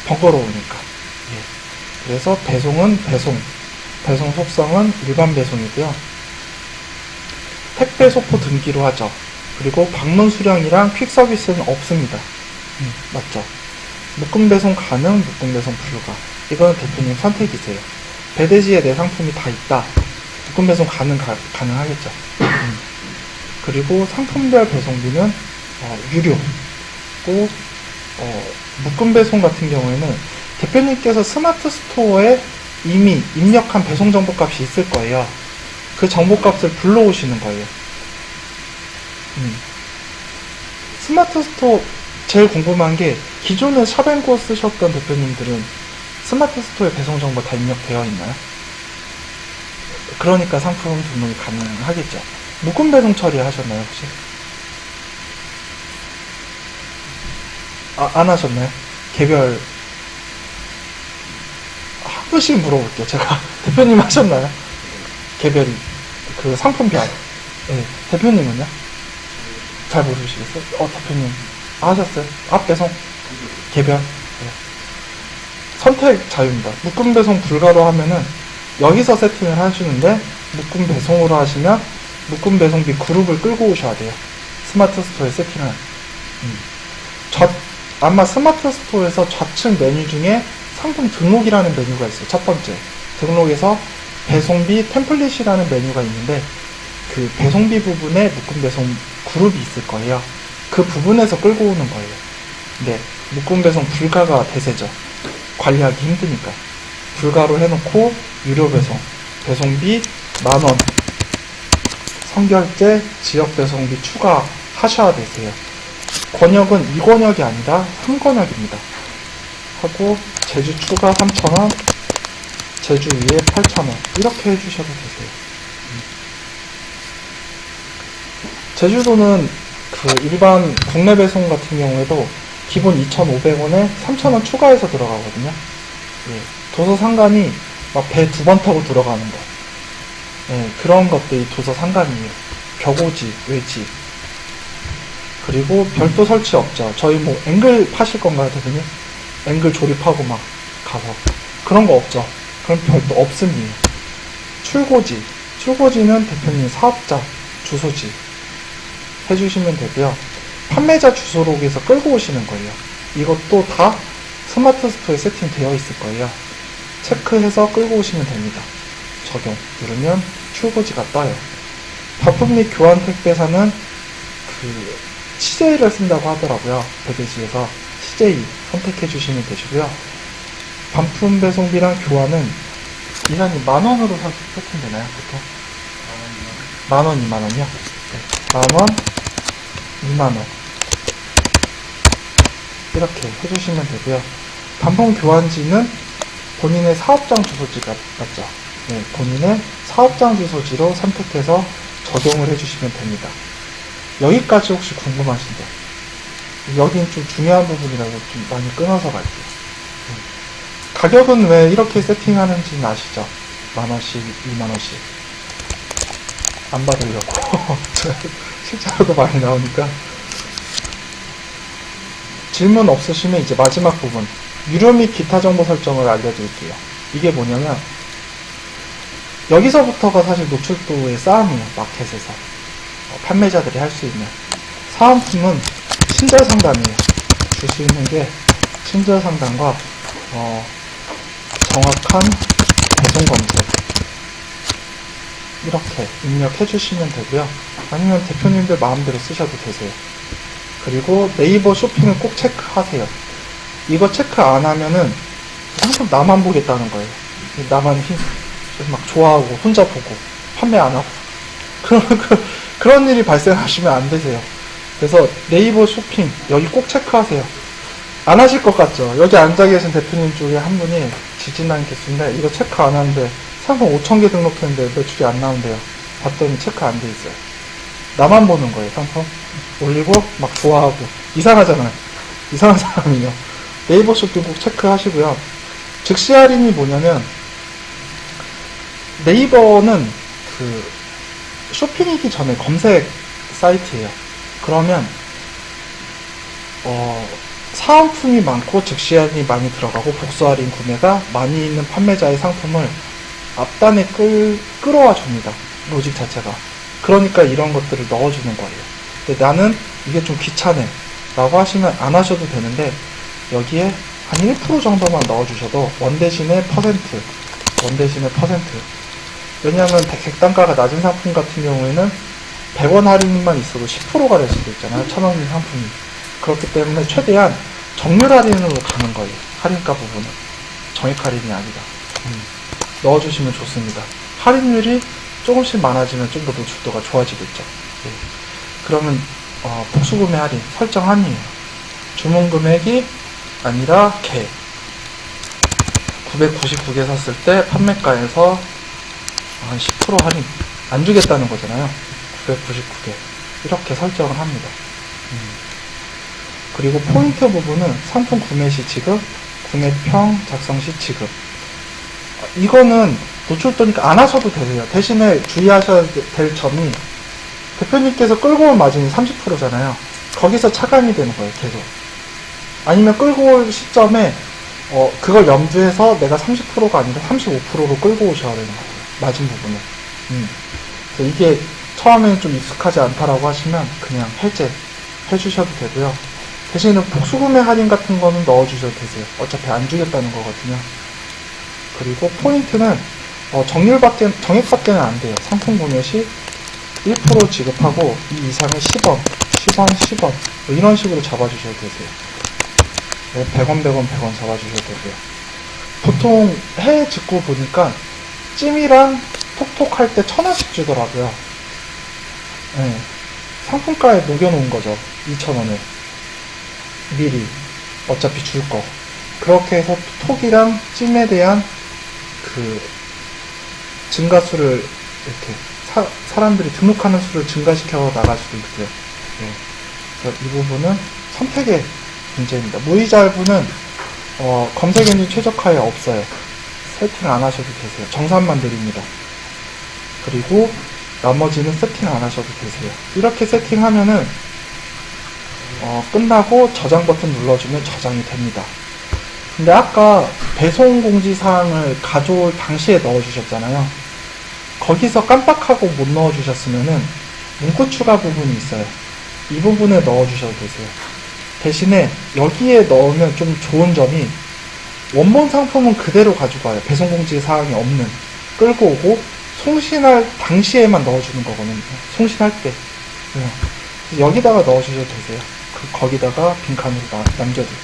번거로우니까. 예. 그래서 배송은 배송 속성은 일반 배송이고요. 택배 소포 등기로 하죠. 그리고 방문 수량이랑 퀵 서비스는 없습니다. 맞죠? 묶음 배송 가능, 묶음 배송 불가. 이거는 대표님 선택이세요. 배대지에 내 상품이 다 있다. 묶음 배송 가능하겠죠. 그리고 상품별 배송비는 유료고, 묶음 배송 같은 경우에는 대표님께서 스마트 스토어에 이미 입력한 배송 정보 값이 있을 거예요. 그 정보 값을 불러오시는 거예요. 스마트 스토어 제일 궁금한 게 기존에 샵앤고 쓰셨던 대표님들은 스마트 스토어에 배송 정보 다 입력되어 있나요? 그러니까 상품 등록이 가능하겠죠. 묶음 배송 처리하셨나요 혹시? 안 하셨나요? 개별 한 분씩 물어볼게요. 제가 대표님 하셨나요? 개별이 그 상품별. 네. 대표님은요? 잘 모르시겠어요? 대표님 하셨어요? 배송 개별. 네. 선택 자유입니다. 묶음 배송 불가로 하면은 여기서 세팅을 하시는데 묶음 배송으로 하시면 묶음 배송비 그룹을 끌고 오셔야 돼요. 스마트 스토어에 세팅을. 아마 스마트 스토어에서 좌측 메뉴 중에 상품 등록이라는 메뉴가 있어요. 첫 번째. 등록에서 배송비 템플릿이라는 메뉴가 있는데 그 배송비 부분에 묶음 배송 그룹이 있을 거예요. 그 부분에서 끌고 오는 거예요. 근데 묶음 배송 불가가 대세죠. 관리하기 힘드니까. 불가로 해놓고 유료 배송, 배송비 10,000원, 선결제, 지역 배송비 추가하셔야 되세요. 권역은 2권역이 아니라 3권역입니다. 하고 제주 추가 3,000원, 제주 위에 8,000원 이렇게 해주셔도 되세요. 제주도는 그 일반 국내 배송 같은 경우에도 기본 2,500원에 3,000원 추가해서 들어가거든요. 예, 도서 상간이 막 배 2번 타고 들어가는 거. 예, 그런 것들이 도서 상간이에요. 벽오지, 외지. 그리고 별도 설치 없죠. 저희 뭐 앵글 파실 건가요, 대표님? 앵글 조립하고 막 가서. 그런 거 없죠. 그럼 별도 없습니다. 출고지. 출고지는 대표님 사업자 주소지 해주시면 되고요. 판매자 주소록에서 끌고 오시는 거예요. 이것도 다 스마트 스토어에 세팅되어 있을 거예요. 체크해서 끌고 오시면 됩니다. 적용 누르면 출고지가 떠요. 반품 및 교환 택배사는 그 CJ를 쓴다고 하더라고요. 배대지에서 CJ 선택해 주시면 되시고요. 반품 배송비랑 교환은 이사님 10,000원으로 세팅되나요? 보통? 10,000원, 20,000원이요? 네. 10,000원, 20,000원 이렇게 해주시면 되고요. 반품 교환지는 본인의 사업장 주소지가 맞죠? 네, 본인의 사업장 주소지로 선택해서 적용을 해주시면 됩니다. 여기까지 혹시 궁금하신데 여긴 좀 중요한 부분이라서 좀 많이 끊어서 갈게요. 가격은 왜 이렇게 세팅하는지는 아시죠? 10,000원씩, 20,000원씩 안 받으려고 실제로도 많이 나오니까. 질문 없으시면 이제 마지막 부분 유료 및 기타 정보 설정을 알려드릴게요. 이게 뭐냐면 여기서부터가 사실 노출도의 싸움이에요. 마켓에서 판매자들이 할 수 있는 사은품은 친절 상담이에요. 줄 수 있는 게 친절 상담과 정확한 배송 검색 이렇게 입력해 주시면 되고요. 아니면 대표님들 마음대로 쓰셔도 되세요. 그리고 네이버 쇼핑은 꼭 체크하세요. 이거 체크 안 하면은 항상 나만 보겠다는 거예요. 나만 막 좋아하고 혼자 보고 판매 안 하고 그런 일이 발생하시면 안 되세요. 그래서 네이버 쇼핑 여기 꼭 체크하세요. 안 하실 것 같죠? 여기 앉아 계신 대표님 중에 한 분이 지진난 개수인데 이거 체크 안 하는데 상품 5,000개 등록했는데 매출이 안 나온대요. 봤더니 체크 안 돼 있어요. 나만 보는 거예요. 상품 올리고 막 좋아하고 이상하잖아요. 이상한 사람이요. 네이버 쇼핑 꼭 체크하시고요. 즉시 할인이 뭐냐면 네이버는 그 쇼핑이기 전에 검색 사이트예요. 그러면 사은품이 많고 즉시 할인이 많이 들어가고 복수 할인 구매가 많이 있는 판매자의 상품을 앞단에 끌어와 줍니다. 로직 자체가. 그러니까 이런 것들을 넣어주는 거예요. 근데 나는 이게 좀 귀찮네 라고 하시면 안 하셔도 되는데 여기에 한 1% 정도만 넣어주셔도 원 대신에 퍼센트 왜냐하면 객단가가 낮은 상품 같은 경우에는 100원 할인만 있어도 10%가 될 수도 있잖아요. 1,000원인 상품이. 그렇기 때문에 최대한 정률 할인으로 가는 거예요. 할인가 부분은. 정액 할인이 아니라. 넣어주시면 좋습니다. 할인율이 조금씩 많아지면 좀 더 노출도가 좋아지겠죠. 네. 그러면 복수구매 할인 설정함이에요. 주문 금액이 아니라 개 999개 샀을 때 판매가에서 한 10% 할인 안 주겠다는 거잖아요. 999개 이렇게 설정을 합니다. 그리고 포인트 부분은 상품 구매 시 지급, 구매평 작성 시 지급. 이거는 노출도니까 안 하셔도 되세요. 대신에 주의하셔야 될 점이 대표님께서 끌고 온 마진이 30%잖아요. 거기서 차감이 되는 거예요. 계속. 아니면 끌고 올 시점에 그걸 염두해서 내가 30%가 아니라 35%로 끌고 오셔야 되는 거예요. 마진 부분을. 그래서 이게 처음에는 좀 익숙하지 않다라고 하시면 그냥 해제 해주셔도 되고요. 대신에 복수구매 할인 같은 거는 넣어주셔도 되세요. 어차피 안 주겠다는 거거든요. 그리고 포인트는 정액밖에는 안 돼요. 상품 구매 시 1% 지급하고 이 이상의 10원 뭐 이런 식으로 잡아주셔도 되세요. 네, 100원 잡아주셔도 되고요. 보통 해외 직구 보니까 찜이랑 톡톡 할 때 1,000원씩 주더라고요. 네, 상품가에 녹여놓은 거죠. 2,000원을 미리 어차피 줄 거. 그렇게 해서 톡이랑 찜에 대한 그 증가수를 이렇게 사람들이 등록하는 수를 증가시켜 나갈 수도 있고요. 네. 그래서 이 부분은 선택의 문제입니다. 무이자 할부는 검색 엔진 최적화에 없어요. 세팅 안 하셔도 되세요. 정산만 드립니다. 그리고 나머지는 세팅 안 하셔도 되세요. 이렇게 세팅하면은 끝나고 저장 버튼 눌러주면 저장이 됩니다. 근데 아까 배송 공지 사항을 가져올 당시에 넣어주셨잖아요. 거기서 깜빡하고 못 넣어주셨으면은 문구 추가 부분이 있어요. 이 부분에 넣어주셔도 되세요. 대신에 여기에 넣으면 좀 좋은 점이 원본 상품은 그대로 가지고 와요. 배송 공지 사항이 없는. 끌고 오고 송신할 당시에만 넣어주는 거거든요. 송신할 때. 네. 여기다가 넣어주셔도 되세요. 거기다가 빈칸으로 남겨두고.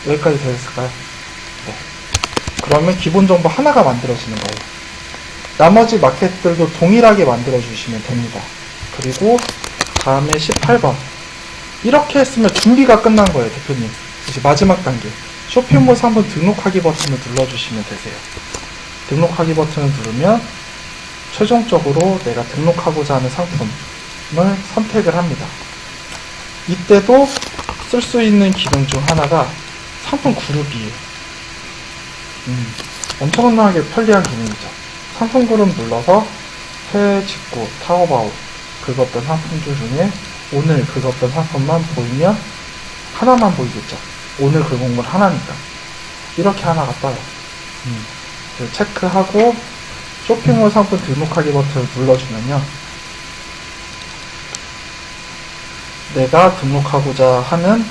여기까지 되셨을까요? 네. 그러면 기본 정보 하나가 만들어지는 거예요. 나머지 마켓들도 동일하게 만들어주시면 됩니다. 그리고 다음에 18번. 이렇게 했으면 준비가 끝난 거예요, 대표님. 이제 마지막 단계. 쇼핑몰 상품 등록하기 버튼을 눌러주시면 되세요. 등록하기 버튼을 누르면 최종적으로 내가 등록하고자 하는 상품을 선택을 합니다. 이때도 쓸 수 있는 기능 중 하나가 상품 그룹이에요. 엄청나게 편리한 기능이죠. 상품 그룹 눌러서 해외 직구, 타오바오 긁었던 상품들 중에 오늘 긁었던 상품만 보이면 하나만 보이겠죠. 오늘 긁은 건 하나니까. 이렇게 하나가 떠요. 체크하고 쇼핑몰 상품 등록하기 버튼을 눌러주면요. 내가 등록하고자 하는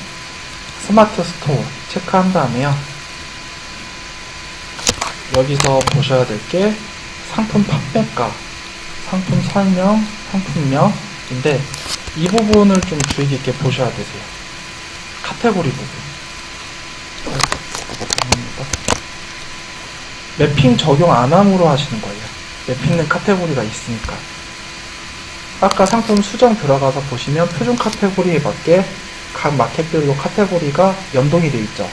스마트 스토어 체크한 다음에요. 여기서 보셔야 될 게 상품 판매가, 상품 설명, 상품명인데 이 부분을 좀 주의 깊게 보셔야 되세요. 카테고리 부분. 매핑 적용 안 함으로 하시는 거예요. 매핑은 카테고리가 있으니까. 아까 상품 수정 들어가서 보시면 표준 카테고리에 맞게 각 마켓별로 카테고리가 연동이 되어 있죠.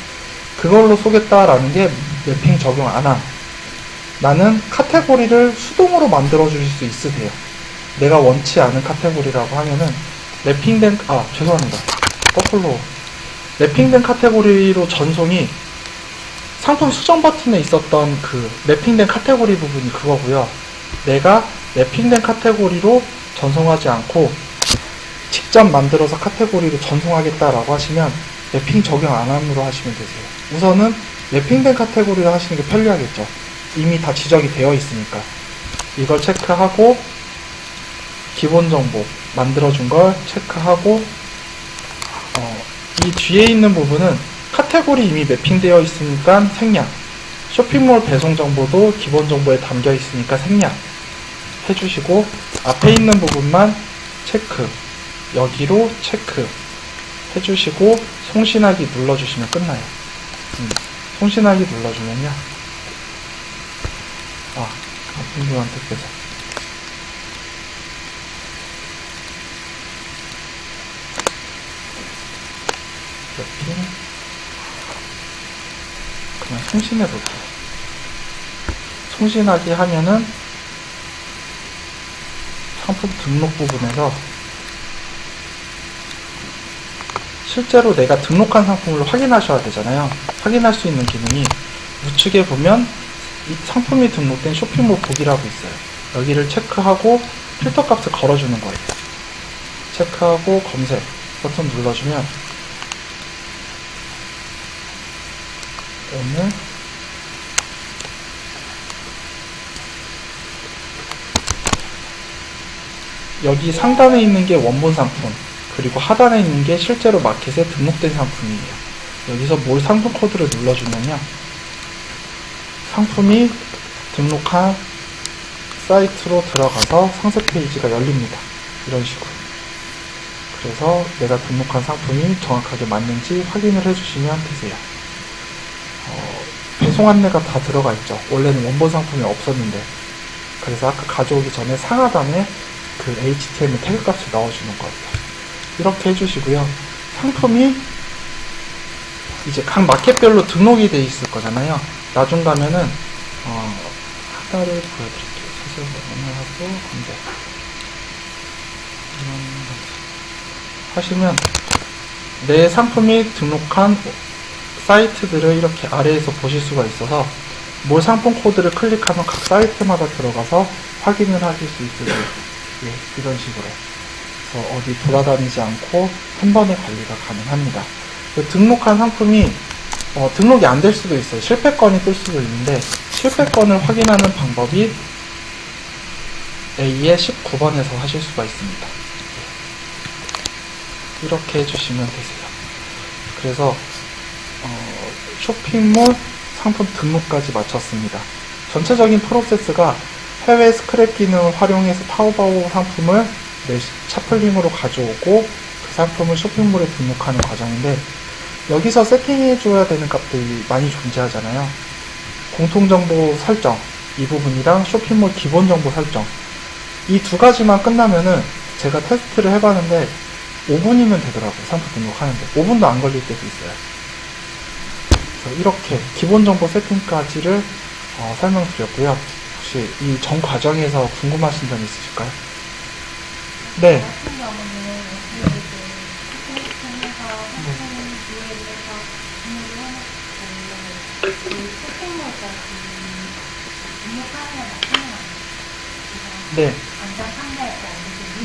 그걸로 쏘겠다라는 게 맵핑 적용 안 함. 나는 카테고리를 수동으로 만들어 주실 수 있으세요. 내가 원치 않은 카테고리라고 하면은 랩핑된, 죄송합니다. 거꾸로. 랩핑된 카테고리로 전송이 상품 수정 버튼에 있었던 그 랩핑된 카테고리 부분이 그거고요. 내가 랩핑된 카테고리로 전송하지 않고 직접 만들어서 카테고리로 전송하겠다라고 하시면 랩핑 적용 안 함으로 하시면 되세요. 우선은 랩핑된 카테고리로 하시는 게 편리하겠죠. 이미 다 지적이 되어 있으니까. 이걸 체크하고 기본 정보 만들어준 걸 체크하고 이 뒤에 있는 부분은 카테고리 이미 매핑되어 있으니까 생략, 쇼핑몰 배송 정보도 기본 정보에 담겨 있으니까 생략 해주시고 앞에 있는 부분만 체크, 여기로 체크 해주시고 송신하기 눌러주시면 끝나요. 송신하기 눌러주면요. 같은 분한테 빼서 랩핑 그냥 송신해 볼게요. 송신하기 하면은 상품 등록 부분에서 실제로 내가 등록한 상품을 확인하셔야 되잖아요. 확인할 수 있는 기능이 우측에 보면 이 상품이 등록된 쇼핑몰 보기라고 있어요. 여기를 체크하고 필터 값을 걸어주는 거예요. 체크하고 검색 버튼 눌러주면 오늘 여기 상단에 있는 게 원본 상품, 그리고 하단에 있는 게 실제로 마켓에 등록된 상품이에요. 여기서 몰 상품 코드를 눌러주면요, 상품이 등록한 사이트로 들어가서 상세 페이지가 열립니다. 이런 식으로. 그래서 내가 등록한 상품이 정확하게 맞는지 확인을 해주시면 되세요. 배송 안내가 다 들어가 있죠. 원래는 원본 상품이 없었는데, 그래서 아까 가져오기 전에 상하단에 그 HTML 태그 값을 넣어주는 거예요. 이렇게 해주시고요. 상품이 이제 각 마켓별로 등록이 돼 있을 거잖아요. 나중 가면은 하나를 보여드릴게요. 사실 오늘하고 검색 하시면 내 상품이 등록한 사이트들을 이렇게 아래에서 보실 수가 있어서 몰 상품 코드를 클릭하면 각 사이트마다 들어가서 확인을 하실 수 있으세요. 예, 이런 식으로. 그래서 어디 돌아다니지 않고 한 번에 관리가 가능합니다. 등록한 상품이 등록이 안 될 수도 있어요. 실패건이 뜰 수도 있는데 실패건을 확인하는 방법이 A의 19번에서 하실 수가 있습니다. 이렇게 해주시면 되세요. 그래서 쇼핑몰 상품 등록까지 마쳤습니다. 전체적인 프로세스가 해외 스크랩 기능을 활용해서 타오바오 상품을 내 차플링으로 가져오고 그 상품을 쇼핑몰에 등록하는 과정인데, 여기서 세팅해줘야 되는 값들이 많이 존재하잖아요. 공통정보 설정 이 부분이랑 쇼핑몰 기본정보 설정, 이 두 가지만 끝나면은 제가 테스트를 해봤는데 5분이면 되더라고요. 상품 등록하는데 5분도 안 걸릴 때도 있어요. 그래서 이렇게 기본정보 세팅까지를 설명드렸고요. 혹시 이 전 과정에서 궁금하신 점 있으실까요? 네. 네.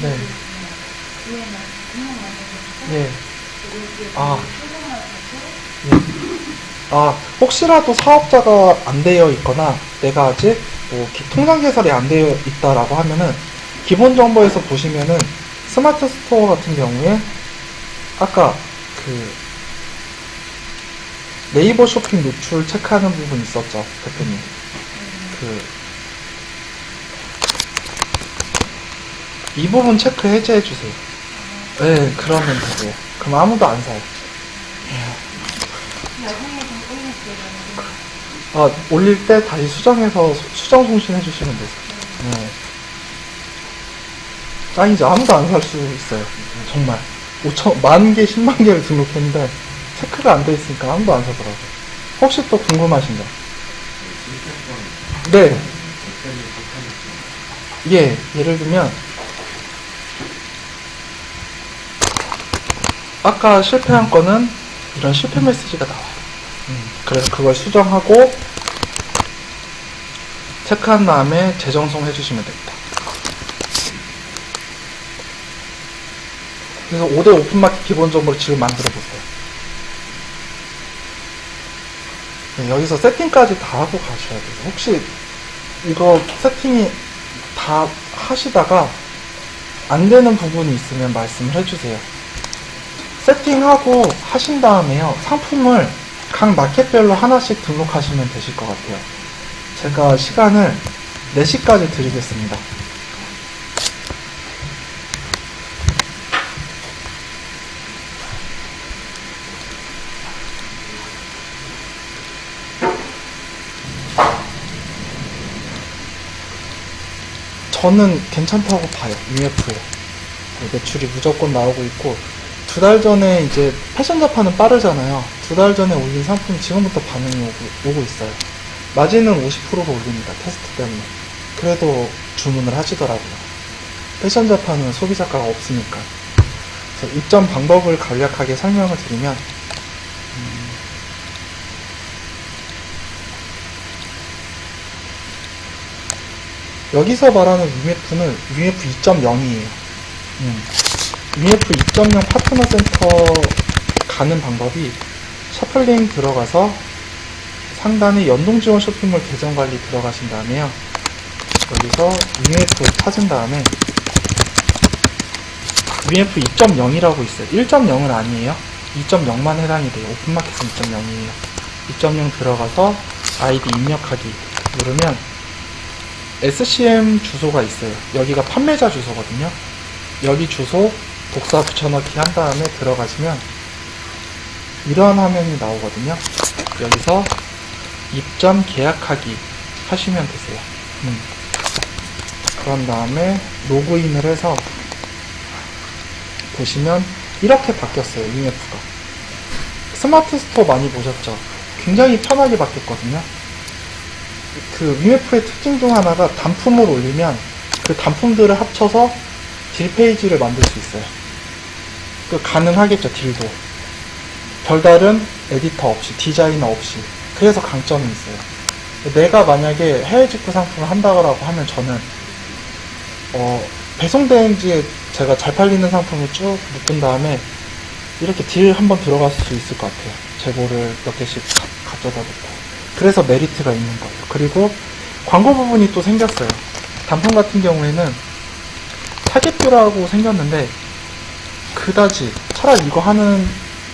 네. 예. 혹시라도 사업자가 안 되어 있거나 내가 아직 통장 개설이 안 되어 있다라고 하면은 기본 정보에서 보시면은 스마트 스토어 같은 경우에 아까 그 네이버 쇼핑 노출 체크하는 부분 있었죠, 대표님. 이 부분 체크 해제해 주세요. 네, 그러면 되고요. 그럼 아무도 안 사요. 올릴 때 다시 수정해서 수정 송신해 주시면 되세요. 네. 짱이죠. 아무도 안 살 수 있어요. 정말. 10,000개, 10만 개를 등록했는데 체크가 안 돼 있으니까 아무도 안 사더라고요. 혹시 또 궁금하신 점? 네. 예, 예를 들면 아까 실패한 거는 이런 실패 메시지가 나와요. 그래서 그걸 수정하고 체크한 다음에 재정송 해주시면 됩니다. 그래서 5대 오픈마켓 기본적으로 지금 만들어 보세요. 네, 여기서 세팅까지 다 하고 가셔야 돼요. 혹시 이거 세팅이 다 하시다가 안 되는 부분이 있으면 말씀을 해주세요. 세팅하고 하신 다음에요, 상품을 각 마켓별로 하나씩 등록하시면 되실 것 같아요. 제가 시간을 4시까지 드리겠습니다. 저는 괜찮다고 봐요. UF에 매출이 무조건 나오고 있고, 2달 전에 이제 패션 자판은 빠르잖아요. 2달 전에 올린 상품이 지금부터 반응이 오고 있어요. 마진은 50%로 올립니다. 테스트 때문에. 그래도 주문을 하시더라고요. 패션 자판은 소비자가가 없으니까. 그래서 입점 방법을 간략하게 설명을 드리면, 여기서 말하는 UF는 UF 2.0이에요. UF 2.0 파트너 센터 가는 방법이 셔플링 들어가서 상단에 연동 지원 쇼핑몰 계정 관리 들어가신 다음에요. 여기서 UF 찾은 다음에 UF 2.0이라고 있어요. 1.0은 아니에요. 2.0만 해당이 돼요. 오픈마켓은 2.0이에요. 2.0 들어가서 아이디 입력하기 누르면 SCM 주소가 있어요. 여기가 판매자 주소거든요. 여기 주소 복사 붙여넣기 한 다음에 들어가시면 이러한 화면이 나오거든요. 여기서 입점 계약하기 하시면 되세요. 그런 다음에 로그인을 해서 보시면 이렇게 바뀌었어요. UF가 스마트 스토어 많이 보셨죠? 굉장히 편하게 바뀌었거든요. 그 UF의 특징 중 하나가 단품을 올리면 그 단품들을 합쳐서 딜 페이지를 만들 수 있어요. 그 가능하겠죠, 딜도. 별다른 에디터 없이, 디자이너 없이. 그래서 강점이 있어요. 내가 만약에 해외 직구 상품을 한다고 하면 저는 배송대행지에 제가 잘 팔리는 상품을 쭉 묶은 다음에 이렇게 딜 한번 들어갈 수 있을 것 같아요. 재고를 몇 개씩 가져다 놓고. 그래서 메리트가 있는 거예요. 그리고 광고 부분이 또 생겼어요. 단품 같은 경우에는 타겟뷰라고 생겼는데 그다지 차라리 이거 하는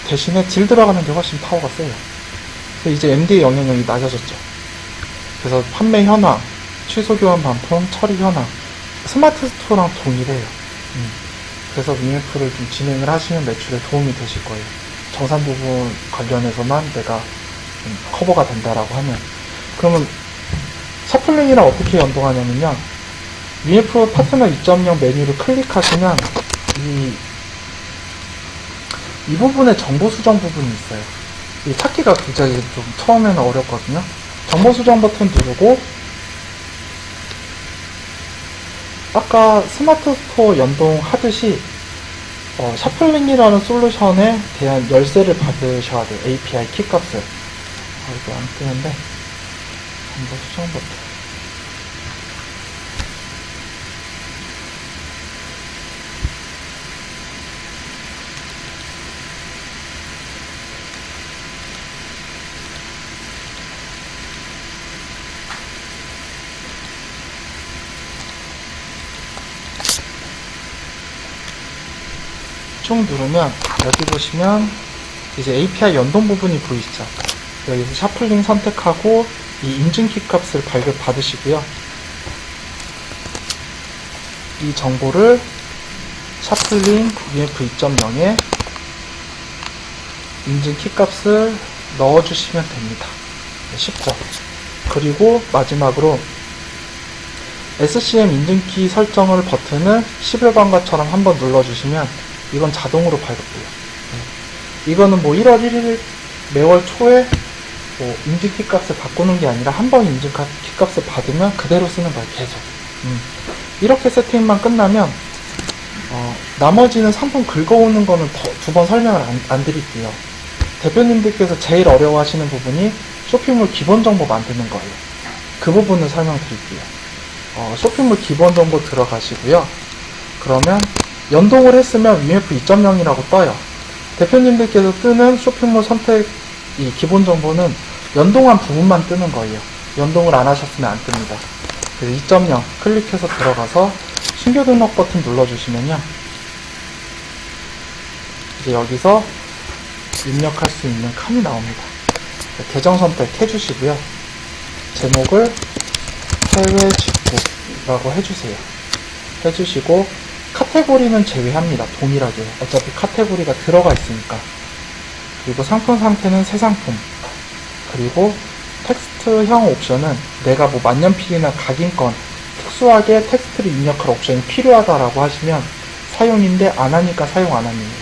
대신에 딜 들어가는 게 훨씬 파워가 세요. 그래서 이제 MD의 영향력이 낮아졌죠. 그래서 판매 현황, 취소 교환 반품, 처리 현황, 스마트 스토어랑 동일해요. 그래서 UF를 좀 진행을 하시면 매출에 도움이 되실 거예요. 정산 부분 관련해서만 내가 커버가 된다라고 하면. 그러면 셔플링이랑 어떻게 연동하냐면요, UF 파트너 2.0 메뉴를 클릭하시면 이 부분에 정보 수정 부분이 있어요. 이 찾기가 굉장히 좀 처음에는 어렵거든요. 정보 수정 버튼 누르고 아까 스마트 스토어 연동하듯이 셔플링이라는 솔루션에 대한 열쇠를 받으셔야 돼요. API 키값을. 이거 안 뜨는데 정보 수정 버튼. 쭉 누르면 여기 보시면 이제 API 연동 부분이 보이시죠? 여기서 셔플링 선택하고 이 인증키 값을 발급 받으시고요. 이 정보를 셔플링 UF 2.0에 인증키 값을 넣어주시면 됩니다. 쉽죠? 그리고 마지막으로 SCM 인증키 설정을 버튼을 11번가처럼 한번 눌러주시면 이건 자동으로 발급돼요. 이거는 뭐 1월 1일 매월 초에 뭐 인증 키값을 바꾸는 게 아니라 한 번 인증 키값을 받으면 그대로 쓰는 거예요. 계속. 이렇게 세팅만 끝나면 나머지는 상품 긁어오는 거는 두 번 설명을 안 드릴게요. 대표님들께서 제일 어려워하시는 부분이 쇼핑몰 기본 정보 만드는 거예요. 그 부분을 설명드릴게요. 쇼핑몰 기본 정보 들어가시고요. 그러면 연동을 했으면 UMF 2.0이라고 떠요. 대표님들께서 뜨는 쇼핑몰 선택 이 기본 정보는 연동한 부분만 뜨는 거예요. 연동을 안 하셨으면 안 뜹니다. 그래서 2.0 클릭해서 들어가서 신규 등록 버튼 눌러주시면요. 이제 여기서 입력할 수 있는 칸이 나옵니다. 계정 선택해 주시고요. 제목을 해외 직구라고 해주세요. 해주시고 카테고리는 제외합니다. 동일하게. 어차피 카테고리가 들어가 있으니까. 그리고 상품 상태는 새 상품. 그리고 텍스트형 옵션은 내가 뭐 만년필이나 각인권 특수하게 텍스트를 입력할 옵션이 필요하다라고 하시면 사용인데 안 하니까 사용 안 합니다.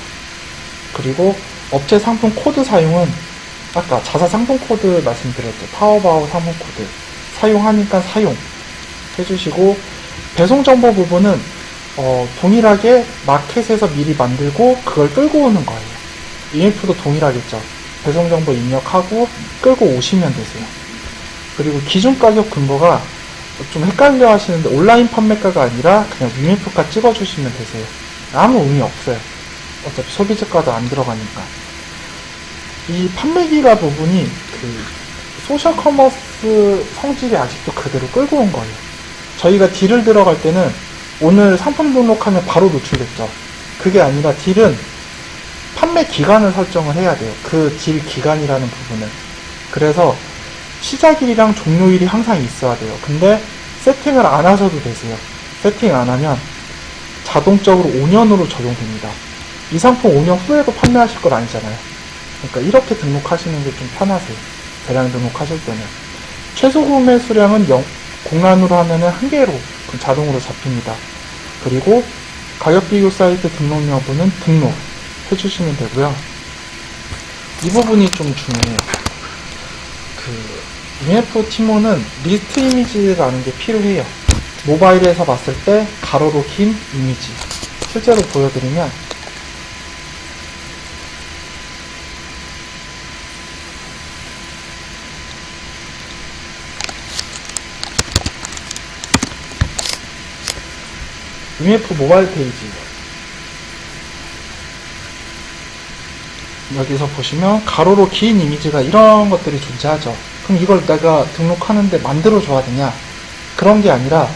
그리고 업체 상품 코드 사용은 아까 자사 상품 코드 말씀드렸죠. 타오바오 상품 코드 사용하니까 사용 해주시고 배송 정보 부분은 동일하게 마켓에서 미리 만들고 그걸 끌고 오는 거예요. UMF도 동일하겠죠. 배송 정보 입력하고 끌고 오시면 되세요. 그리고 기준 가격 근거가 좀 헷갈려 하시는데 온라인 판매가가 아니라 그냥 UMF가 찍어주시면 되세요. 아무 의미 없어요. 어차피 소비자가도 안 들어가니까. 이 판매기가 부분이 그 소셜 커머스 성질이 아직도 그대로 끌고 온 거예요. 저희가 딜을 들어갈 때는 오늘 상품 등록하면 바로 노출됐죠. 그게 아니라 딜은 판매 기간을 설정을 해야 돼요. 그 딜 기간이라는 부분을. 그래서 시작일이랑 종료일이 항상 있어야 돼요. 근데 세팅을 안 하셔도 되세요. 세팅 안 하면 자동적으로 5년으로 적용됩니다. 이 상품 5년 후에도 판매하실 건 아니잖아요. 그러니까 이렇게 등록하시는 게 좀 편하세요. 대량 등록하실 때는. 최소 구매 수량은 공란으로 하면은 1개로 자동으로 잡힙니다. 그리고 가격 비교 사이트 등록 여부는 등록 해주시면 되고요. 이 부분이 좀 중요해요. UMF 티모는 리스트 이미지라는 게 필요해요. 모바일에서 봤을 때 가로로 긴 이미지. 실제로 보여드리면 UMF 모바일 페이지 여기서 보시면 가로로 긴 이미지가 이런 것들이 존재하죠. 그럼 이걸 내가 등록하는데 만들어줘야 되냐? 그런 게 아니라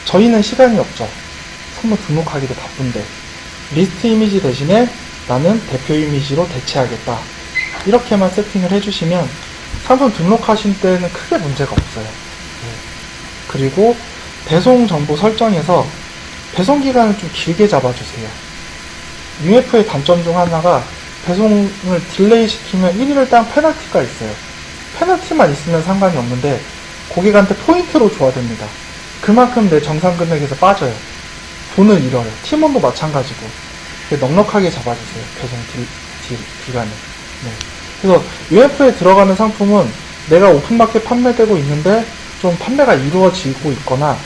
저희는 시간이 없죠. 상품 등록하기도 바쁜데 리스트 이미지 대신에 나는 대표 이미지로 대체하겠다. 이렇게만 세팅을 해주시면 상품 등록하실 때는 크게 문제가 없어요. 그리고 배송 정보 설정에서 배송 기간을 좀 길게 잡아주세요. UMF의 단점 중 하나가 배송을 딜레이 시키면 1일당 페널티가 있어요. 페널티만 있으면 상관이 없는데 고객한테 포인트로 줘야 됩니다. 그만큼 내 정상 금액에서 빠져요. 돈을 잃어요. 팀원도 마찬가지고. 넉넉하게 잡아주세요. 배송 기간을. 네. 그래서 UMF에 들어가는 상품은 내가 오픈마켓 판매되고 있는데 좀 판매가 이루어지고 있거나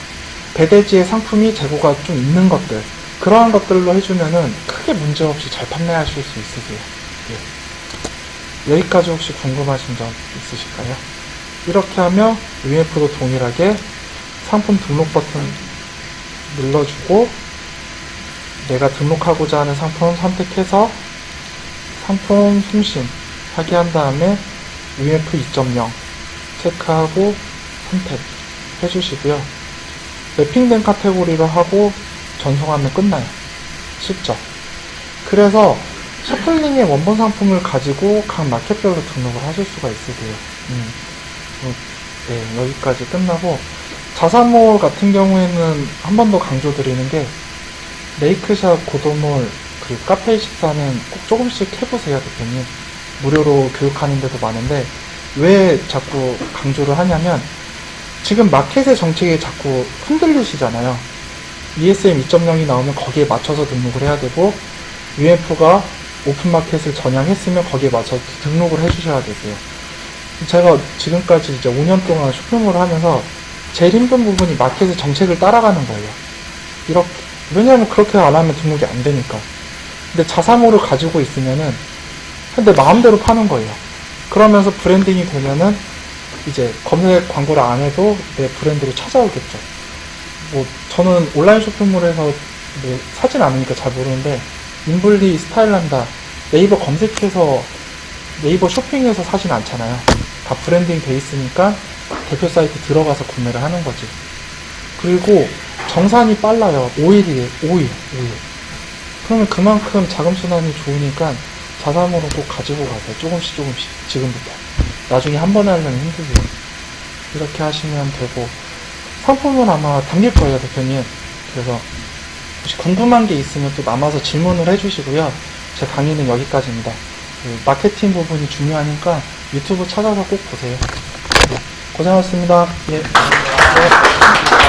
배대지에 상품이 재고가 좀 있는 것들, 그러한 것들로 해주면은 크게 문제없이 잘 판매하실 수 있으세요. 예. 여기까지 혹시 궁금하신 점 있으실까요? 이렇게 하면 UMF도 동일하게 상품 등록 버튼 눌러주고 내가 등록하고자 하는 상품 선택해서 상품 송신 하게 한 다음에 UMF 2.0 체크하고 선택 해주시고요. 맵핑된 카테고리로 하고 전송하면 끝나요. 쉽죠? 그래서 셔플링의 원본 상품을 가지고 각 마켓별로 등록을 하실 수가 있으세요. 네, 여기까지 끝나고 자사몰 같은 경우에는 한 번 더 강조드리는 게 레이크샵, 고도몰, 그리고 카페24는 꼭 조금씩 해보세요, 대표님. 무료로 교육하는 데도 많은데 왜 자꾸 강조를 하냐면 지금 마켓의 정책이 자꾸 흔들리시잖아요. ESM 2.0이 나오면 거기에 맞춰서 등록을 해야 되고 UMF가 오픈마켓을 전향했으면 거기에 맞춰서 등록을 해주셔야 되세요. 제가 지금까지 이제 5년 동안 쇼핑몰을 하면서 제일 힘든 부분이 마켓의 정책을 따라가는 거예요. 이렇게, 왜냐하면 그렇게 안 하면 등록이 안 되니까. 근데 자사모를 가지고 있으면은 내 마음대로 파는 거예요. 그러면서 브랜딩이 되면은 이제 검색 광고를 안 해도 내 브랜드로 찾아오겠죠. 뭐 저는 온라인 쇼핑몰에서 뭐 사진 않으니까 잘 모르는데 인블리, 스타일란다, 네이버 검색해서 네이버 쇼핑에서 사진 않잖아요. 다 브랜딩 돼 있으니까 대표 사이트 들어가서 구매를 하는 거지. 그리고 정산이 빨라요. 5일이에요. 5일. 그러면 그만큼 자금순환이 좋으니까 자사모는 꼭 가지고 가세요. 조금씩 지금부터. 나중에 한 번에 하려면 힘들고요. 이렇게 하시면 되고, 상품은 아마 담길 거예요, 대표님. 그래서 혹시 궁금한 게 있으면 또 남아서 질문을 해주시고요. 제 강의는 여기까지입니다. 그 마케팅 부분이 중요하니까 유튜브 찾아서 꼭 보세요. 네, 고생하셨습니다. 예.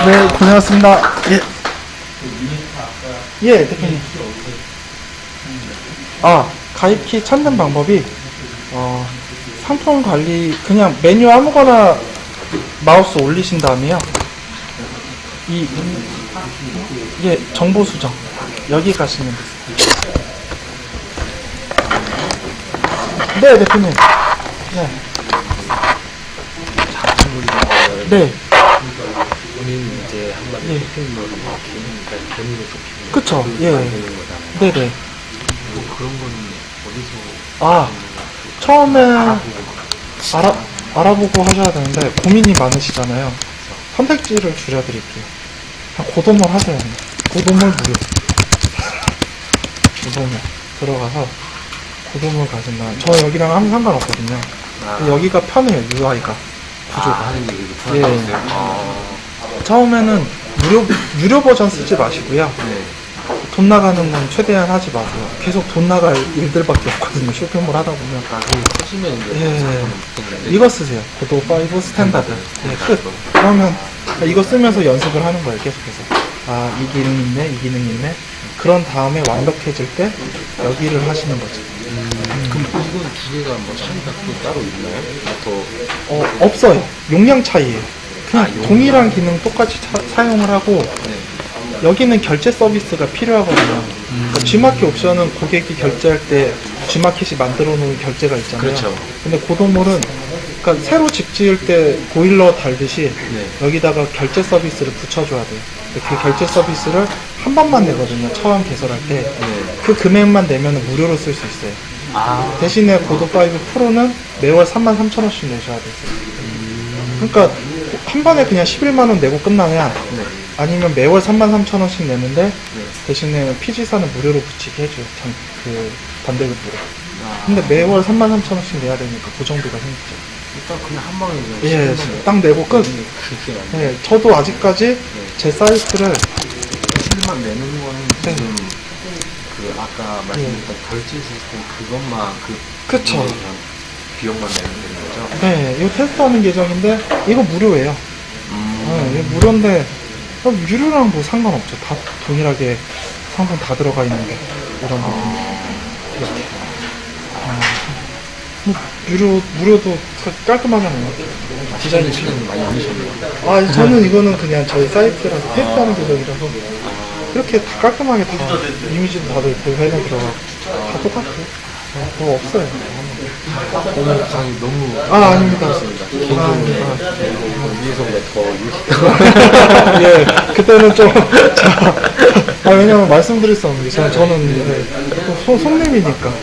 네, 고생하셨습니다. 예. 예, 대표님. 가입키 찾는 방법이, 상품 관리, 그냥 메뉴 아무거나 마우스 올리신 다음에요. 예, 정보 수정. 여기 가시면 되세요. 네, 대표님. 네. 네. 본인 이제 한마디 예. 쇼핑몰 그러니까 본인의 쇼핑몰 그쵸. 예. 되는 거잖아요. 네네. 뭐 그런 거는 어디서 처음에 알아보고 하셔야 되는데 고민이 많으시잖아요. 선택지를 줄여드릴게요. 그냥 고도몰 하세요. 고도몰 무료. 고도몰 들어가서 고도몰 가신 다음에 저 여기랑 아무 상관없거든요. 여기가 편해요. UI가 구조가. 하는 얘기도 예. 편하고 처음에는 유료 버전 쓰지 마시고요. 네. 돈 나가는 건 최대한 하지 마세요. 계속 돈 나갈 일들밖에 없거든요. 쇼핑몰 하다 보면. 나중에 커지면 이제 예. 상관은 없겠는데. 이거 쓰세요. 고도 5 스탠다드. 예, 끝. 그러면 이거 쓰면서 연습을 하는 거예요. 계속해서. 이 기능 있네, 이 기능 있네. 그런 다음에 완벽해질 때 여기를 하시는 거죠. 그럼 이건 두 개가 뭐 차이가 또 따로 있나요? 더 없어요. 용량 차이예요. 그냥 용량. 동일한 기능 똑같이 사용을 하고 네. 여기는 결제 서비스가 필요하거든요. 그러니까 G마켓 옵션은 고객이 결제할 때 G마켓이 만들어 놓은 결제가 있잖아요. 그렇죠. 근데 고도몰은 그러니까 새로 집 지을 때 보일러 달듯이 네. 여기다가 결제 서비스를 붙여줘야 돼요. 근데 그 결제 서비스를 한 번만 내거든요. 처음 개설할 때. 네. 그 금액만 내면 무료로 쓸 수 있어요. 대신에 고도5 프로는 매월 33,000원씩 내셔야 돼요. 그러니까 한 번에 그냥 11만원 내고 끝나냐, 네. 아니면 매월 33,000원씩 내는데 네. 대신에 피지사는 무료로 붙이게 해줘요. 반대급부로. 근데 매월 33,000원씩 내야 되니까 고정비가 생기죠. 일단 그냥 한 방에 그냥 예, 10만 원. 딱 내고 끝. 그렇게 안 돼. 예, 저도 아직까지 제 사이트를 10만 내는 거는 네. 지금 그 아까 말씀드렸던 결제 시스템 그것만 그쵸. 그냥 비용만 내면 되는 거죠? 네, 이거 테스트하는 계정인데 이거 무료예요. 네, 이거 무료인데 유료랑 뭐 상관없죠. 다 동일하게 상품 다 들어가 있는데 이런 부분 이렇게. 무료도 깔끔하잖아요. 디자인이 시간이 많이 걸리셨네요. 저는 이거는 그냥 저희 사이트라서 테스트하는 계정이라서 이렇게 다 깔끔하게 다 이미지도 다들 해놔 들어가고 다 똑같아요. 뭐 없어요. 오늘 강의 너무 아닙니다. 개인적으로 위에서보다 더 예, 그때는 좀, 왜냐면 말씀드릴 수 없는 게, 저는 이제, 손님이니까.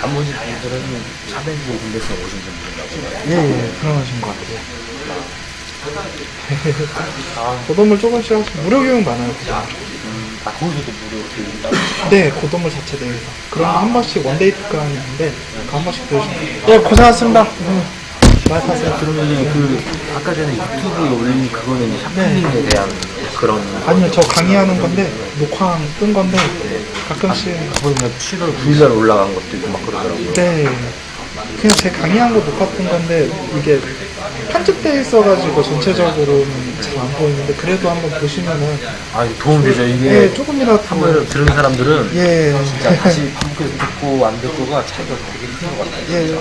나머지 분들은 차별로 군대에서 오신 분들인가 보네요. 예, 그러신 것 같아요. 고도물 조금씩 하시고, 무료 교육 많아요, 고도물. 거기서도 무료 교육인가? 네, 고도물 자체 내에서. 그런 거 한 번씩 원데이 특강이 있는데, 한 번씩 들으시면. 예, 고생하셨습니다. 많이 타세요. 그러면은 그 아까 전에 유튜브에 올린 그거는 샤프닝에 대한 그런 아니요, 저 강의하는 건데, 녹화 뜬 건데, 가끔씩. 그거 그냥 7월 9일날 올라간 것도 있고 막 그러더라고요. 네. 그냥 제 강의한 거 녹화본 건데 이게 편집돼 있어가지고 전체적으로는 잘 안 보이는데 그래도 한번 보시면은 아, 도움되죠. 이게 예, 조금이라도 한번 들은 사람들은 예, 진짜 다시 반복해서 듣고 안 듣고가 차이가 되게 큰 것 같아요. 예,